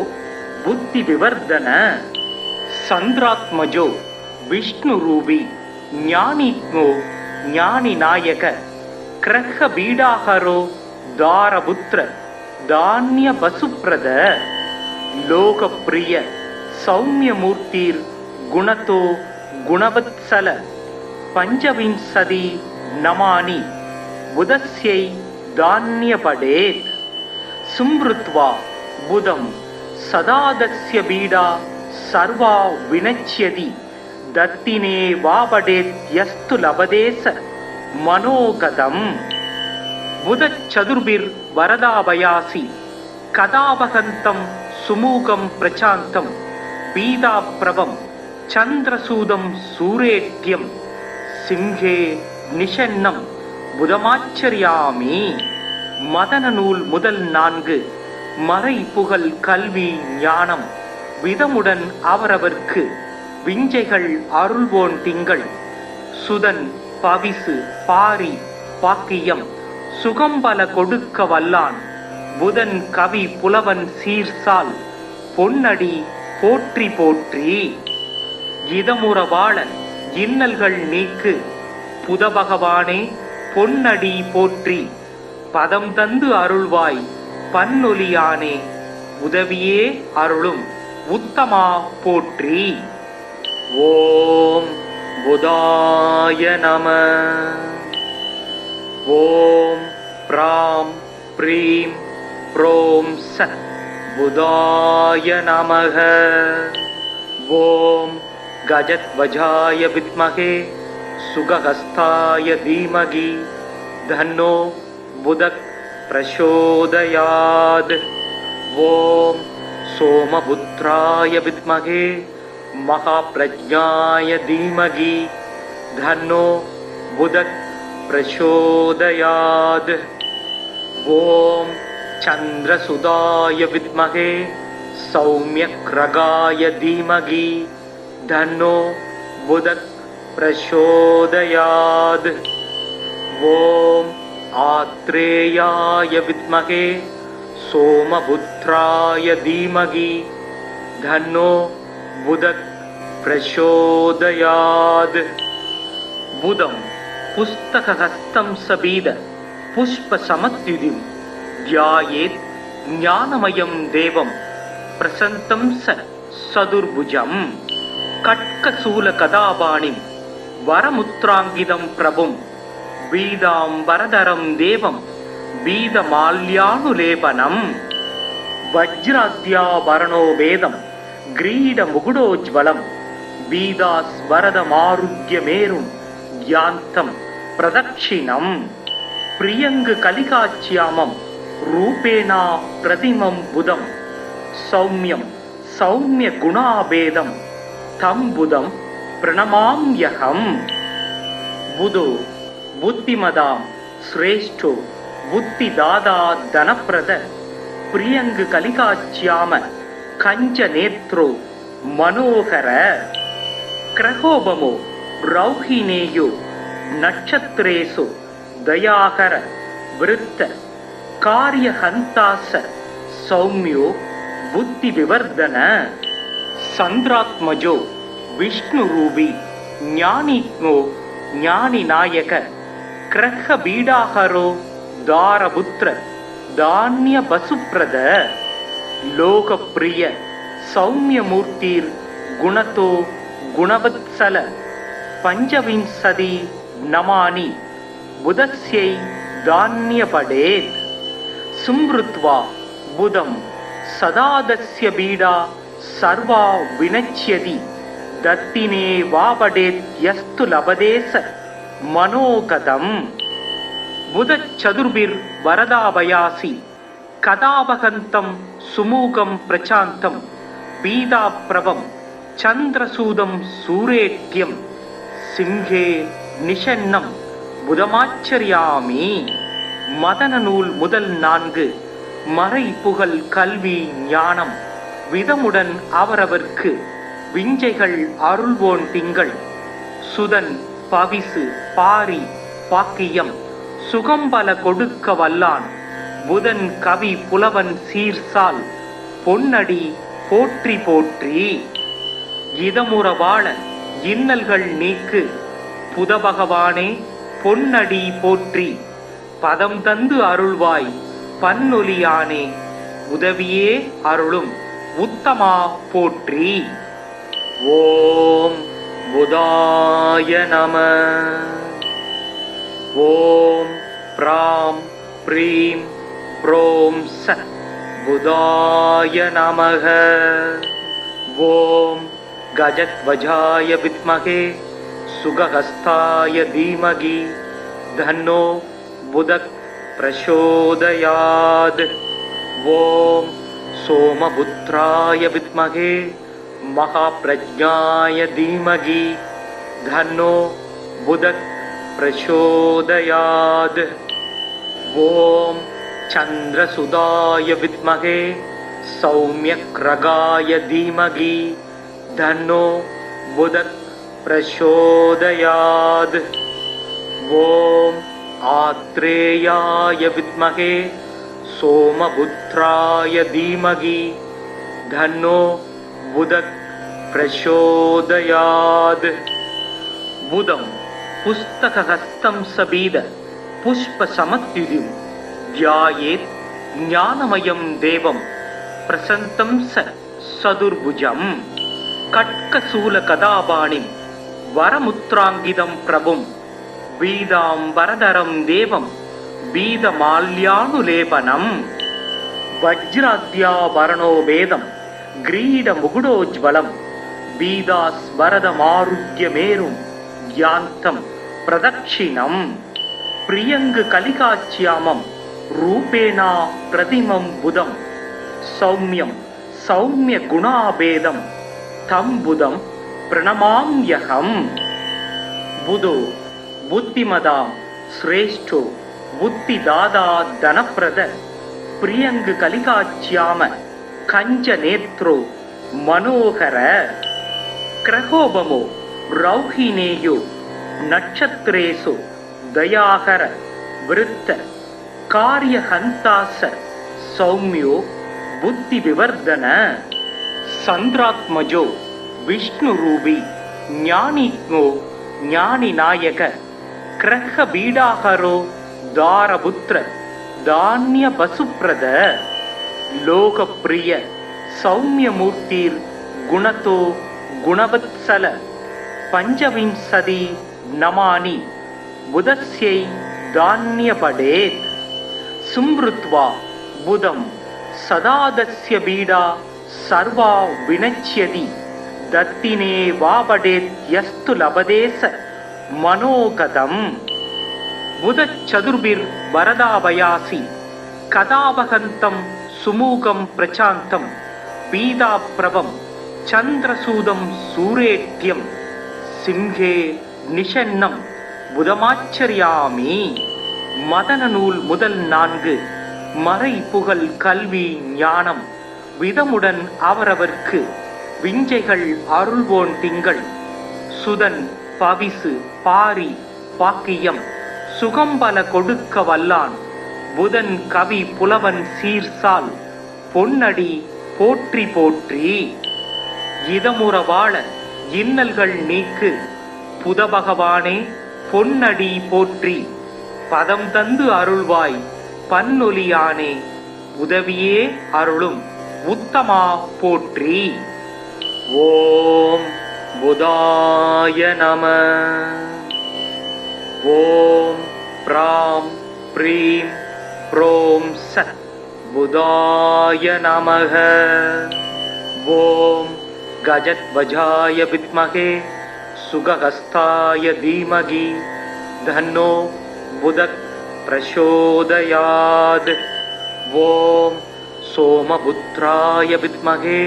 बुद्धिविवर्धन चन्द्रात्मजो विष्णुरूपी ज्ञानिज्ञो ज्ञानिनायक क्रह्बीडाहरो दारपुत्र धान्यवसुप्रद लोकप्रिय सौम्यमूर्तिर् गुणतो गुणवत्सल पंचविंशति नमानि बुधस्यै धान्यपडेत्. सुमृत्वा बुधं சதாதஸ்ய பீடா சர்வா வினச்யதி தத்தினே வாபடேத் யஸ்து லபதேச மனோகதம். புதச் சதுர்பிர் வரதாபயாசி கதாபகந்தம் சுமூகம் பிரசாந்தம் பீதாப்ரவம் சந்திரசூதம் சூரேட்யம் சிம்ஹே நிஷன்னம் புதமாச்சரியாமி. மதன நூல் முதல் 4 மறை புகழ் கல்வி ஞானம் விதமுடன் அவரவர்க்கு விஞ்சைகள் அருள்வோன் திங்கள் சுதன் பவிசு பாரி பாக்கியம் சுகம்பல கொடுக்க வல்லான் புதன் கவி புலவன் சீர்சால் பொன்னடி போற்றி போற்றி. இதமுற வாழ இன்னல்கள் நீக்கு புதபகவானே பொன்னடி போற்றி. பதம் தந்து அருள்வாய் பன்னொலியானே உதவியே அருளும் உத்தமா போற்றி. ஓம் புதாய நம. ஓம் ப்ராம் ப்ரீம் ப்ரோம் சத் புதாய நமக. ஓம் கஜத்வஜாய வித்மகே சுகஹஸ்தாய தீமகி தன்னோ புதக் பிரசோதயாத். ஓம் சோமபுத்ராய வித்மகே மகாப்ரஜ்ஞாய தீமகி தன்னோ புதக் பிரசோதயாத். ஓம் சந்திரசுதாய வித்மகே சௌம்யக்ரகாய தீமகி தன்னோ புதக் பிரசோதயாத். ஓம் ஆத்ரேயாய வித்மகே சோமபுத்ராய தீமகி தன்னோ புதக் பிரசோதயாத். புதம் புஸ்தகஹஸ்தம் சபீத புஷ்ப சமத்யுதிம் தியாயேத் ஞானமயம் தேவம் பிரசந்தம் சதுர்புஜம். கட்கசூல கதாபாணிம் வரமுத்ராங்கிதம் பிரபும் பீதாம்பரதரம் தேவம் பீதமால்யானுலேபனம். வஜ்ராத்யாபரணோ வேதம் கிரீட முகுடோஜ்வலம் பீதாஸ்வரதமாருக்யமேரும் யாந்தம் பிரதக்ஷிணம். பிரியங்கு கலிகாச்சியாமம் ரூபேணா பிரதிமம் புதம் சௌமியம் சௌமிய குணாபேதம் தம் புதம் பிரணமாம்யகம். புதோ புத்திமதாம் ஸ்ரேஷ்டோ புத்திதாதா தனப்பிரத பிரியங்கு கலிகாச்சியாம கஞ்ச நேத்ரோ மனோகர. கிரகோபமோ ரௌஹினேயோ நட்சத்திரேசு தயாகர விருத்த காரியஹந்தாச சௌமியோ புத்தி விவர்தன. சந்திராத்மஜோ விஷ்ணுரூபி ஞானித்மோ ஞானி நாயக கிரக பீடாஹரோ தாரபுத்திர தானிய பசுப்ரத. லோகப்பிரிய சௌமியமூர்த்திர் குணதோ குணவத்சல பஞ்சவிம்சதி நமானி புதஸ்யை தான்யபடேத். சும்ருத்வா புதம் சதாதஸ்ய பீடா சர்வா வினச்யதி தத்தினே வாபடேத் யஸ்து லபதேச மனோகதம். புதச் சதுர்பிர் வரதாபயாசி கதாபகந்தம் சுமூகம் பிரசாந்தம் பீதாப்ரவம் சந்திரசூதம் சூரேட்யம் சிம்ஹே நிஷன்னம் புதமாச்சரியாமி. மதன நூல் முதல் 4 மறை புகழ் கல்வி ஞானம் விதமுடன் அவரவர்க்கு விஞ்சைகள் அருள்வோன் திங்கள் சுதன் பவிசு பாரி பாக்கியம் சுகம்பல கொடுக்க வல்லான் புதன் கவி புலவன் சீர்சால் பொன்னடி போற்றி போற்றி. இதமுற வாழ இன்னல்கள் நீக்கு புதபகவானே பொன்னடி போற்றி. பதம் தந்து அருள்வாய் பன்னொலியானே உதவியே அருளும் உத்தமா போற்றி. ஓம் புதாய நம. ஓம் ப்ராம் ப்ரீம் ப்ரோம் சத் बुधाय नमः। ॐ गजध्वजाय विद्महे सुगहस्ताय धीमहि धन्नो बुधः प्रचोदयात्। ॐ सोमपुत्राय विद्महे महाप्रज्ञाय धीमहि धन्नो बुधः प्रचोदयात्। ॐ चन्द्रसुताय विद्महे सौम्यग्रगाय धीमहि धन्नो बुधः प्रचोदयात्। ॐ आत्रेयाय विद्महे सोमपुत्राय धीमहि धन्नो बुधः प्रचोदयात्। बुधं पुस्तकहस्तं सबीद पुष्पसमत्युदिं ध्यायेत् ज्ञानमयं देवं प्रसन्तं सदुर्भुजं कट्कशूलकदापाणिं वरमुत्राङ्गितं प्रभुं बीदाम्बरधरं देवं बीदमाल्यानुलेपनं वज्राद्याभरणो वेदं ग्रीडमुकुटोज्ज्वलं बीदास्वरदमारुह्यमेरुं यान्तं प्रदक्षिणम् प्रियङ्गकलिकाच्यामं रूपेणा प्रतिमं बुधं सौम्यं सौम्यगुणाभेदं तं बुधं प्रणमाम्यहम्। बुधो बुद्धिमदां श्रेष्ठो बुद्धिदाता धनप्रद प्रियङ्गकलिकाच्याम कञ्चनेत्रो मनोहर क्रहोपमो रौहिणेयो नक्षत्रेषु दयाकर वृत्त कार्यहंतास सौम्यो बुद्धिविवर्धन चंद्रात्मजो विष्णुरूपी ज्ञानिज्ञो ज्ञानिनायक ग्रहबीडाहरो दारपुत्र धान्यवसुप्रद लोकप्रिय सौम्यमूर्तिर् गुणतो गुणवत्सल पंचविंशति नमानि बुधस्यै धान्यपडेत्। सुमृत्वा बुधं सदादस्य बीडा सर्वा विनश्यति दत्तिने वापडेत् यस्तु लभदेस मनोगतम्। बुधचतुर्भिर्वरदाभयासि कदावहन्तं सुमुखं प्रचान्तं पीताप्रभं चन्द्रसूदं सूरेट्यं सिंहे निषन्नं புதமாச்சரியாமி. மதன நூல் முதல் 4 மறை புகழ் கல்வி ஞானம் விதமுடன் அவரவர்க்கு விஞ்சைகள் அருள்வோன் திங்கள் சுதன் பவிசு பாரி பாக்கியம் சுகம்பல கொடுக்க வல்லான் புதன் கவி புலவன் சீர்சால் பொன்னடி போற்றி போற்றி. இதமுற வாழ இன்னல்கள் நீக்கு புத பகவானே பொன்னடி போற்றி பதம் தந்து அருள்வாய் பன்னொலியானே உதவியே அருளும் உத்தமா போற்றி. ஓம் புதாய நம. ஓம் ப்ராம் ப்ரீம் ப்ரோம் சத் புதாய நமக. ஓம் கஜத்வஜாய வித்மகே सुगहस्ताय धीमहि धन्नो बुधः प्रचोदयात्. ॐ सोमपुत्राय विद्महे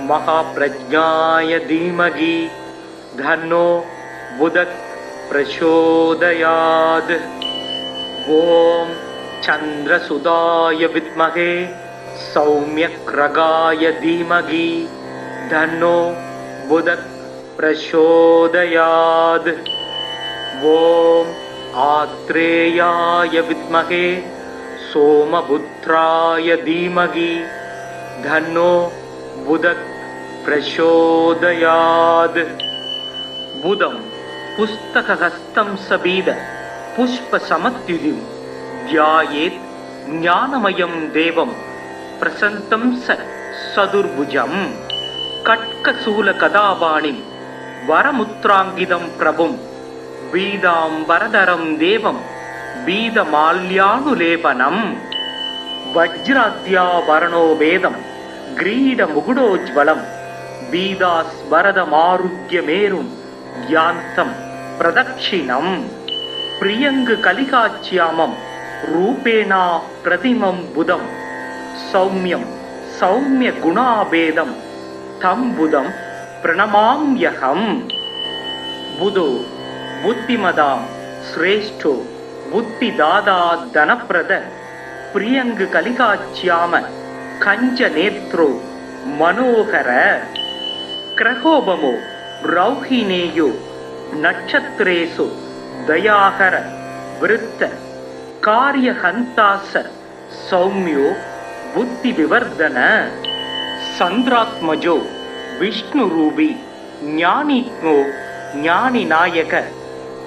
महाप्रज्ञाय धीमहि धन्नो बुधः प्रचोदयात्. ॐ चन्द्रसुताय विद्महे सौम्यग्रगाय धीमहि धन्नो बुधः प्रचोदयात्. ॐ आत्रेयाय विद्महे सोमपुत्राय धीमहि धन्नो बुधः प्रचोदयात्. बुधं पुस्तकहस्तं सबीद पुष्पसमत्युदिं ध्यायेत् ज्ञानमयं देवं प्रसन्तं सदुर्भुजं कट्कशूलकदापाणिं वरमुत्राङ्गितं प्रभुं बीदाम्बरधरं देवं बीदमाल्यानुलेपनं वज्राद्यावरणो वेदं ग्रीडमुकुटोज्ज्वलं बीदास्वरदमारुह्यमेरुं यान्तं प्रदक्षिणम् प्रियङ्ग कलिकाच्यामं रूपेण प्रतिमं बुधं सौम्यं सौम्यगुणाभेदं तं बुधं प्रणमाम्यहम् बुधो बुद्धिमदां श्रेष्ठो बुद्धिदाता धनप्रद प्रियङ्ग कलिकाच्याम कञ्चनेत्रो मनोहर क्रहोबमो रौहिणेयो नक्षत्रेषु दयाकर वृत्त कार्यहन्तास सौम्यो बुद्धिविवर्धन चन्द्रात्मजो विष्णुरूपी ज्ञानिज्ञो ज्ञानिनायक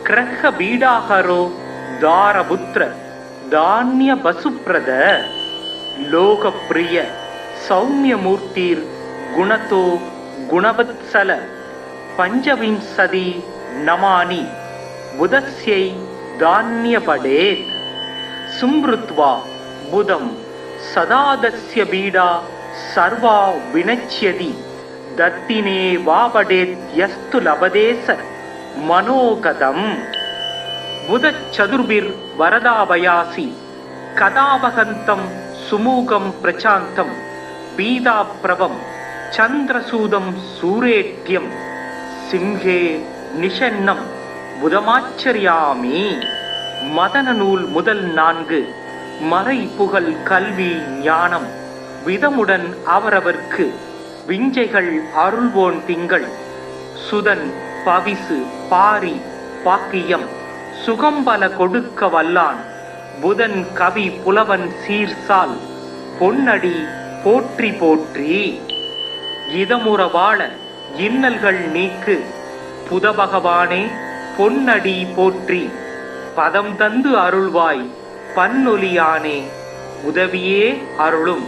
क्रह्बीडाहरो दारपुत्र धान्यवसुप्रद लोकप्रिय सौम्यमूर्तिर् गुणतो गुणवत्सल पञ्चविंशति नमानि बुधस्यै धान्यपडेत् सुमृत्वा बुधं सदादस्य बीडा सर्वा विनश्यति दत्तिने वापडेत् यस्तु लभदेस मनोगतम् बुधचतुर्भिर्वरदाभयासि कदावहन्तं सुमुखं प्रचान्तं पीताप्रभं चन्द्रसूदं सूरेट्यं सिंहे निषन्नं புதமாச்சரியாமி. மதன நூல் முதல் 4 மறை புகழ் கல்வி ஞானம் விதமுடன் அவரவர்க்கு விஞ்சைகள் அருள்வோன் திங்கள் சுதன் பவிசு பாரி பாக்கியம் சுகம்பல கொடுக்க வல்லான் புதன் கவி புலவன் சீர்சால் பொன்னடி போற்றி போற்றி. இதமுற வாழ இன்னல்கள் நீக்கு புத பகவானே பொன்னடி போற்றி பதம் தந்து அருள்வாய் பன்னொலியானே உதவியே அருளும்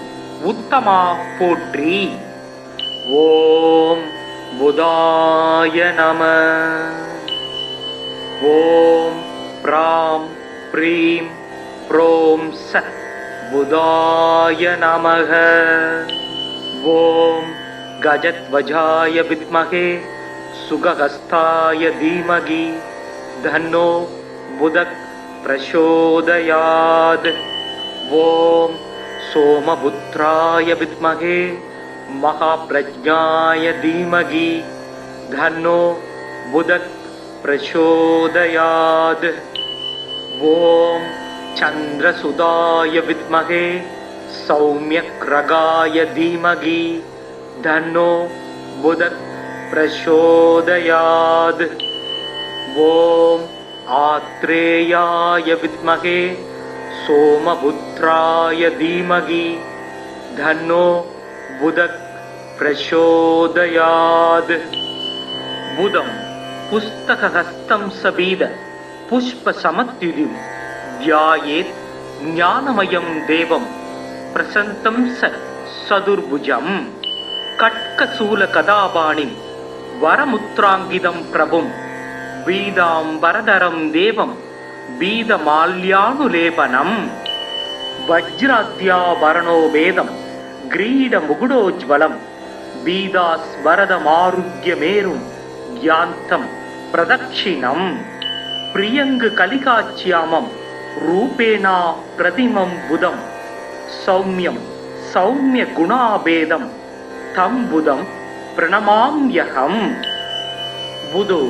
உத்தமா போற்றி. ஓம் புதாய நம. ஓம் ப்ராம் ப்ரீம் ப்ரோம் ச புதாய நமக. ஓம் கஜத்வஜாய வித்மகே சுகஹஸ்தாய தீமகி தன்னோ புதக் பிரசோதயாத். ஓம் சோமபுத்ராய வித்மகே மகாப்ரஜ்ஞாய தீமகி தன்னோ புதக் பிரசோதயாத். ஓம் சந்திரசுதாய வித்மகே சௌம்யக்ரகாய தீமகி தன்னோ புதக் பிரசோதயாத். ஓம் ஆத்ரேயாய வித்மகே சோமபுத்ராய தீமகி தன்னோ புதக் பிரசோதயாத். புதம் புஸ்தகஹஸ்தம் சபீத புஷ்பசமத்யுதிம் த்யாயேத் ஞானமயம் தேவம் பிரசந்தம் சதுர்புஜம். கட்கசூல கதாபாணிம் வரமுத்ராங்கிதம் பிரபும் வீதாம்பரதரம் தேவம் வீதமால்யானுலேபனம். வஜ்ராத்யாவரணோ வேதம் கிரீடமுகுடோஜ்வலம் பீதாஸ்வரதமாருஹ்யமேரும் யாந்தம் பிரதக்ஷிணம் பிரியங்கு கலிகாச்யாமம் ரூபேண பிரதிமம் புதம் சௌம்யம் சௌம்ய குணாபேதம் தம் புதம் பிரணமாம்யஹம். புதோ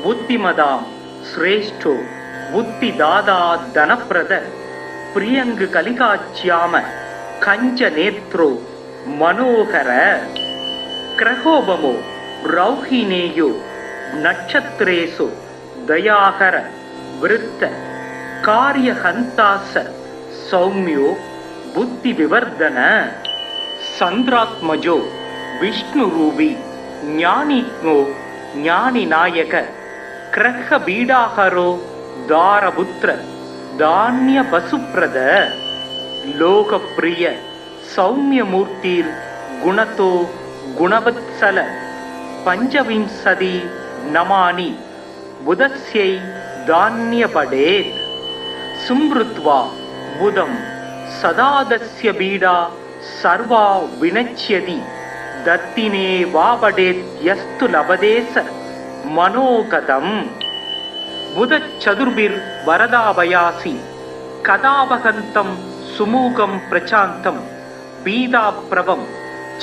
புத்திமதாம் ஸ்ரேஷ்டோ புத்திதாதா தனப்பிரத பிரியங்கு கலிகாச்யாம கஞ்சநேத்ரோ மனோகர கிரகோபமோ ரௌஹிணேயோ நட்சத்திரேஷு தயாகர விருத்த காரியஹந்தாச சௌம்யோ புத்தி விவர்தன. சந்திராத்மஜோ விஷ்ணுரூபி ஞானிக்ஞோ ஞானிநாயக கிரஹபீடாஹரோ தாரபுத்திர தான்யவசுப்ரத லோகப்பிரிய சௌம்யமூர்த்திர் குணதோ குணவத்சல பஞ்சவிம்சதி நமானி புதஸ்யை தான்யபடேத். சும்ருத்வா புதம் சதாதஸ்ய பீடா சர்வா வினச்யதி தத்தினே வாபடேத் யஸ்து லபதேச மனோகதம். புதச்சதுர்பிர் வரதாபயாசி கதாபகந்தம் சுமூகம் பிரசாந்தம் பீதாப்ரவம்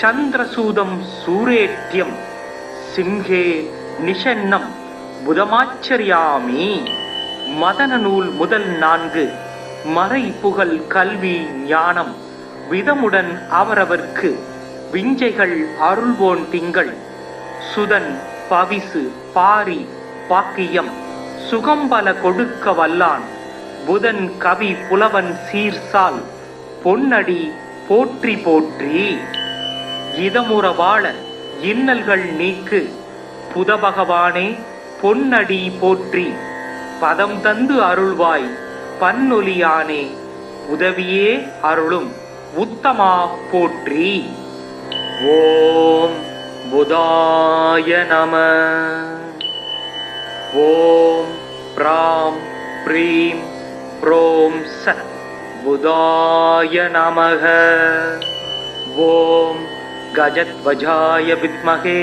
சந்திரசூதம் சூரேட்யம் சிம்ஹே நிஷன்னம் புதமாச்சரியாமி. மதன நூல் முதல் 4. மறை புகழ் கல்வி ஞானம் விதமுடன் அவரவர்க்கு விஞ்சைகள் அருள்வோன் திங்கள். சுதன் பவிசு பாரி பாக்கியம் சுகம்பல கொடுக்க வல்லான். புதன் கவி புலவன் சீர்சால் பொன்னடி போற்றி போற்றி. இதமுற வாழ இன்னல்கள் நீக்கு புதபகவானே பொன்னடி போற்றி. பதம் தந்து அருள்வாய் பன்னொலியானே உதவியே அருளும் உத்தமா போற்றி. ஓம் புதாய நம. ஓம் ப்ராம் ப்ரீம் ப்ரோம் ச புதாய நமக. ஓம் கஜத்வஜாய வித்மகே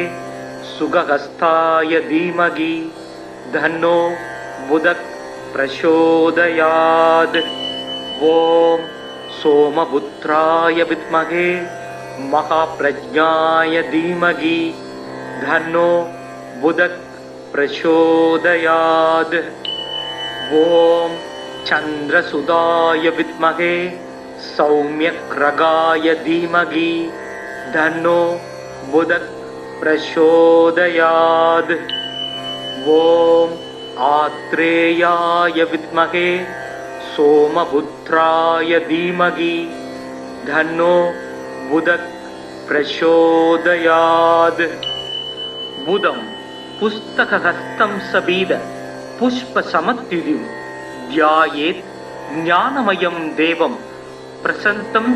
சுகஹஸ்தாய தீமகி தன்னோ புதக் பிரசோதயாத். ஓம் சோமபுத்ராய வித்மகே மகாப்ரஜ்ஞாய தீமகி தன்னோ புதக் பிரசோதயாத். ஓம் சந்திரசுதாய வித்மகே சௌம்யக்ரகாய தீமகி தன்னோ புதக் பிரசோதயாத். ஓம் ஆத்ரேயாய வித்மகே சோமபுத்ராய தீமகி தன்னோ புதக் பிரசோதயாத். புதம் புஸ்தகஹஸ்தம் சபீத புஷ்பசமத்யுதிம் தியாயேத் ஞானமயம் தேவம் பிரசந்தம்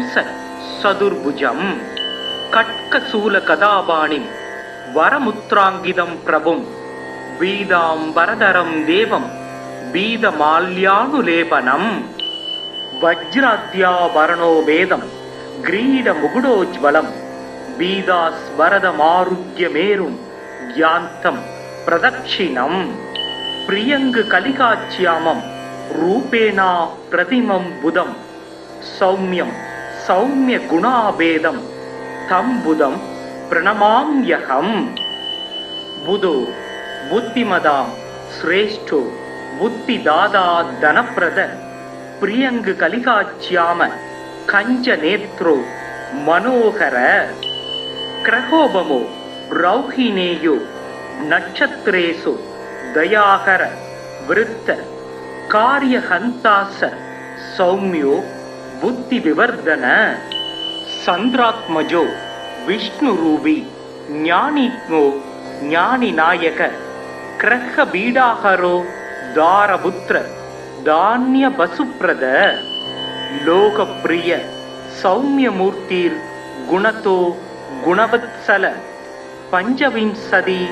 சதுர்புஜம். கட்கசூல கதாபாணிம் வரமுத்ராங்கிதம் பிரபும் பீதாம்பரதரம் தேவம் பீதமால்யானுலேபனம். வஜ்ராத்யாபரணோ வேதம் கிரீட முகுடோஜ்வலம் பீதாஸ்வரதமாருக்யமேரும் யாந்தம் பிரதக்ஷிணம். பிரியங்கு கலிகாச்சியாமம் ரூபேணா பிரதிமம் புதம் சௌமியம் சௌமிய குணாபேதம் தம் புதம் பிரணமாம்யகம். புதோ புத்திமதாம் ஸ்ரேஷ்டோ புத்திதாதா தனப்பிரத பிரியங்கு கலிகாச்சியாம கஞ்ச நேத்ரோ மனோகர. கிரகோபமோ ரௌஹினேயோ நட்சத்திரேசு தயாகர விருத்த காரியஹந்தாச சௌமியோ புத்தி விவர்தன. சந்திராத்மஜோ விஷ்ணுரூபி ஞானித்மோ ஞானிநாயக கிரக பீடாகரோ தாரபுத்திர தானிய பசுப்ரத. லோகப்பிரிய சௌமியமூர்த்திர் குணதோ குணவத்சல பஞ்சவிம்சதி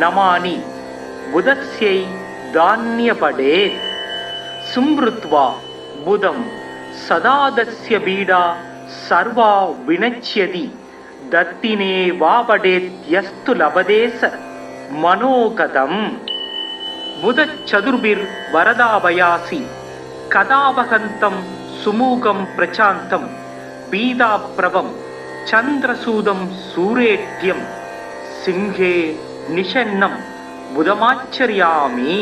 நமானி புதஸ்யை தான்யபடே. சும்ருத்வா புதம் சதாதஸ்ய பீடா சர்வா வினச்யதி தத்தினே வாபடேத் யஸ்து லபதேச மனோகதம். புதச்சதுர்பிர் வரதாபயாசி கதாபகந்தம் சுமூகம் பிரசாந்தம் பீதாப்ரவம் சந்திரசூதம் சூரேட்யம் சிம்ஹே நிஷன்னம் புதமாச்சரியாமி.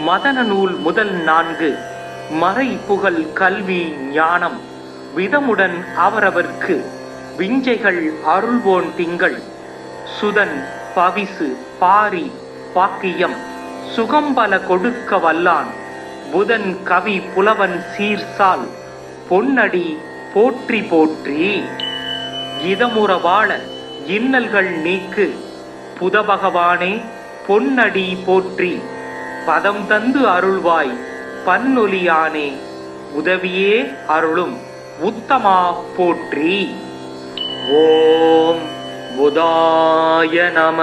மதன நூல் முதல் 4. மறை புகழ் கல்வி ஞானம் விதமுடன் அவரவர்க்கு விஞ்சைகள் அருள்வோன் திங்கள். சுதன் பவிசு பாரி பாக்கியம் சுகம்பல கொடுக்க வல்லான். புதன் கவி புலவன் சீர்சால் பொன்னடி போற்றி போற்றி. இதமுற வாழ இன்னல்கள் நீக்கு புதபகவானே பொன்னடி போற்றி. பதம் தந்து அருள்வாய் பன்னொலியானே உதவியே அருளும் உத்தமா போற்றி. ஓம் புதாய நம.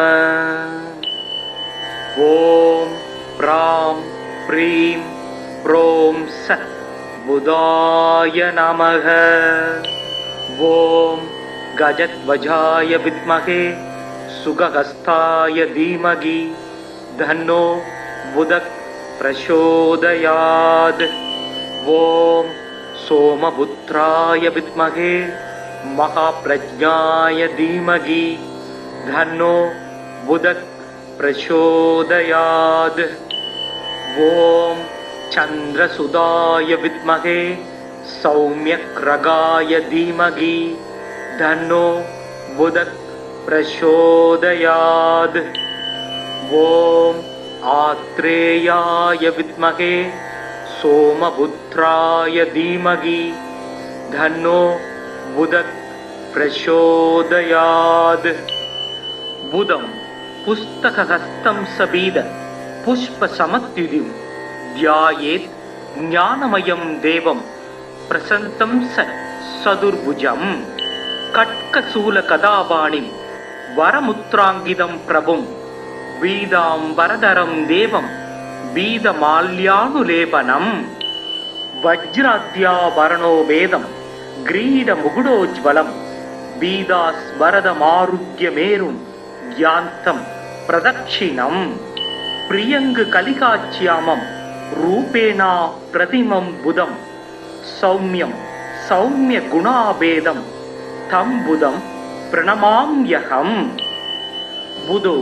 ஓம் ப்ராம் ப்ரீம் ப்ரோம் ச बुधाय नमः। ॐ गजध्वजाय विद्महे सुगहस्ताय धीमहि तन्नो बुधः प्रचोदयात्। ॐ सोमपुत्राय विद्महे महाप्रज्ञाय धीमहि तन्नो बुधः प्रचोदयात्। ॐ चन्द्रसुताय विद्महे सौम्यग्रगाय धीमहि तन्नो बुधः प्रचोदयात्। ॐ आत्रेयाय विद्महे सोमपुत्राय धीमहि तन्नो बुधः प्रचोदयात्। बुधं पुस्तकहस्तं सबीद पुष्पसमत्युदिं ध्यायेत् ज्ञानमयं देवं प्रसन्तं सदुर्भुजं। कट्कशूलकदापाणिं वरमुत्राङ्गितं प्रभुं वीदाम्बरधरं देवं वीदमाल्यानुलेपनं। वज्राद्याभरणो वेदं ग्रीडमुकुटोज्ज्वलं वीदास्वरदमारुह्यमेरुं यान्तं प्रदक्षिणं। प्रियङ्गकलिकाच्यामं रूपेणा प्रतिमं बुधं सौम्यं सौम्यगुणाभेदं तं बुधं प्रणमाम्यहम्। बुधो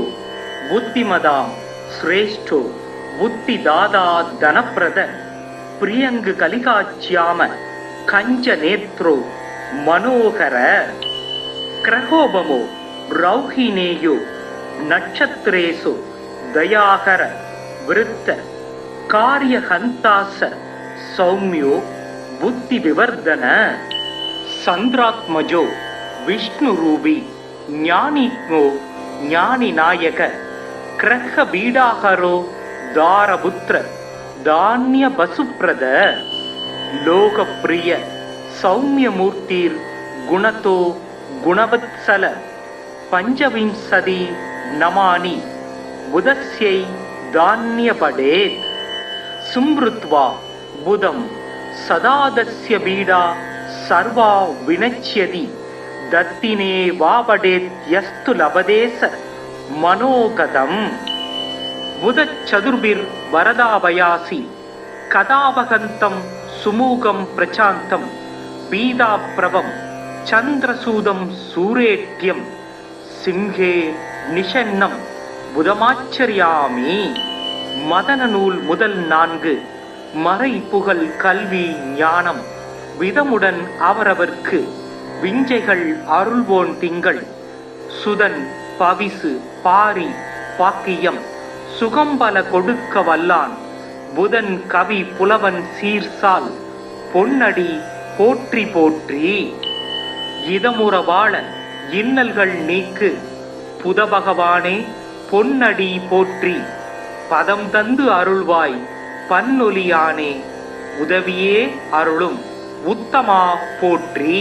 बुद्धिमदां श्रेष्ठो बुद्धिदाता धनप्रद प्रियङ्गकलिकाच्याम कञ्चनेत्रो मनोहर। क्रहोपमो रौहिणेयो नक्षत्रेषु दयाकर वृत्त कार्यहन्तास सौम्यो बुद्धिविवर्धन। चन्द्रात्मजो विष्णुरूपी ज्ञानिज्ञो ज्ञानिनायक ग्रहबीडाहरो दारपुत्र धान्यवसुप्रद। लोकप्रिय सौम्यमूर्तिर् गुणतो गुणवत्सल। पञ्चविंशति नमानि बुधस्यै धान्यपडेत्। सुमृत्वा बुधं सदादस्य पीडा सर्वा विनश्यति दत्तिने वापडेत् यस्तु लभदेश मनोगतम्। बुधचतुर्भिर्वरदाभयासि कदावहन्तं सुमुखं प्रशान्तं पीताप्रभं चन्द्रसूदं सूरेट्यं सिंहे निषन्नं புதமாச்சரியாமி. மதன நூல் முதல் 4 மறை புகழ் கல்வி ஞானம் விதமுடன் அவரவர்க்கு விஞ்சைகள் அருள்வோன் திங்கள் சுதன் பவிசு பாரி பாக்கியம் சுகம்பல கொடுக்க வல்லான் புதன் கவி புலவன் சீர்சால் பொன்னடி போற்றி போற்றி. இதமுற வாழ இன்னல்கள் நீக்கு புத பகவானே பொன்னடி போற்றி. பதம் தந்து அருள்வாய் பன்னொலியானே உதவியே அருளும் உத்தமா போற்றி.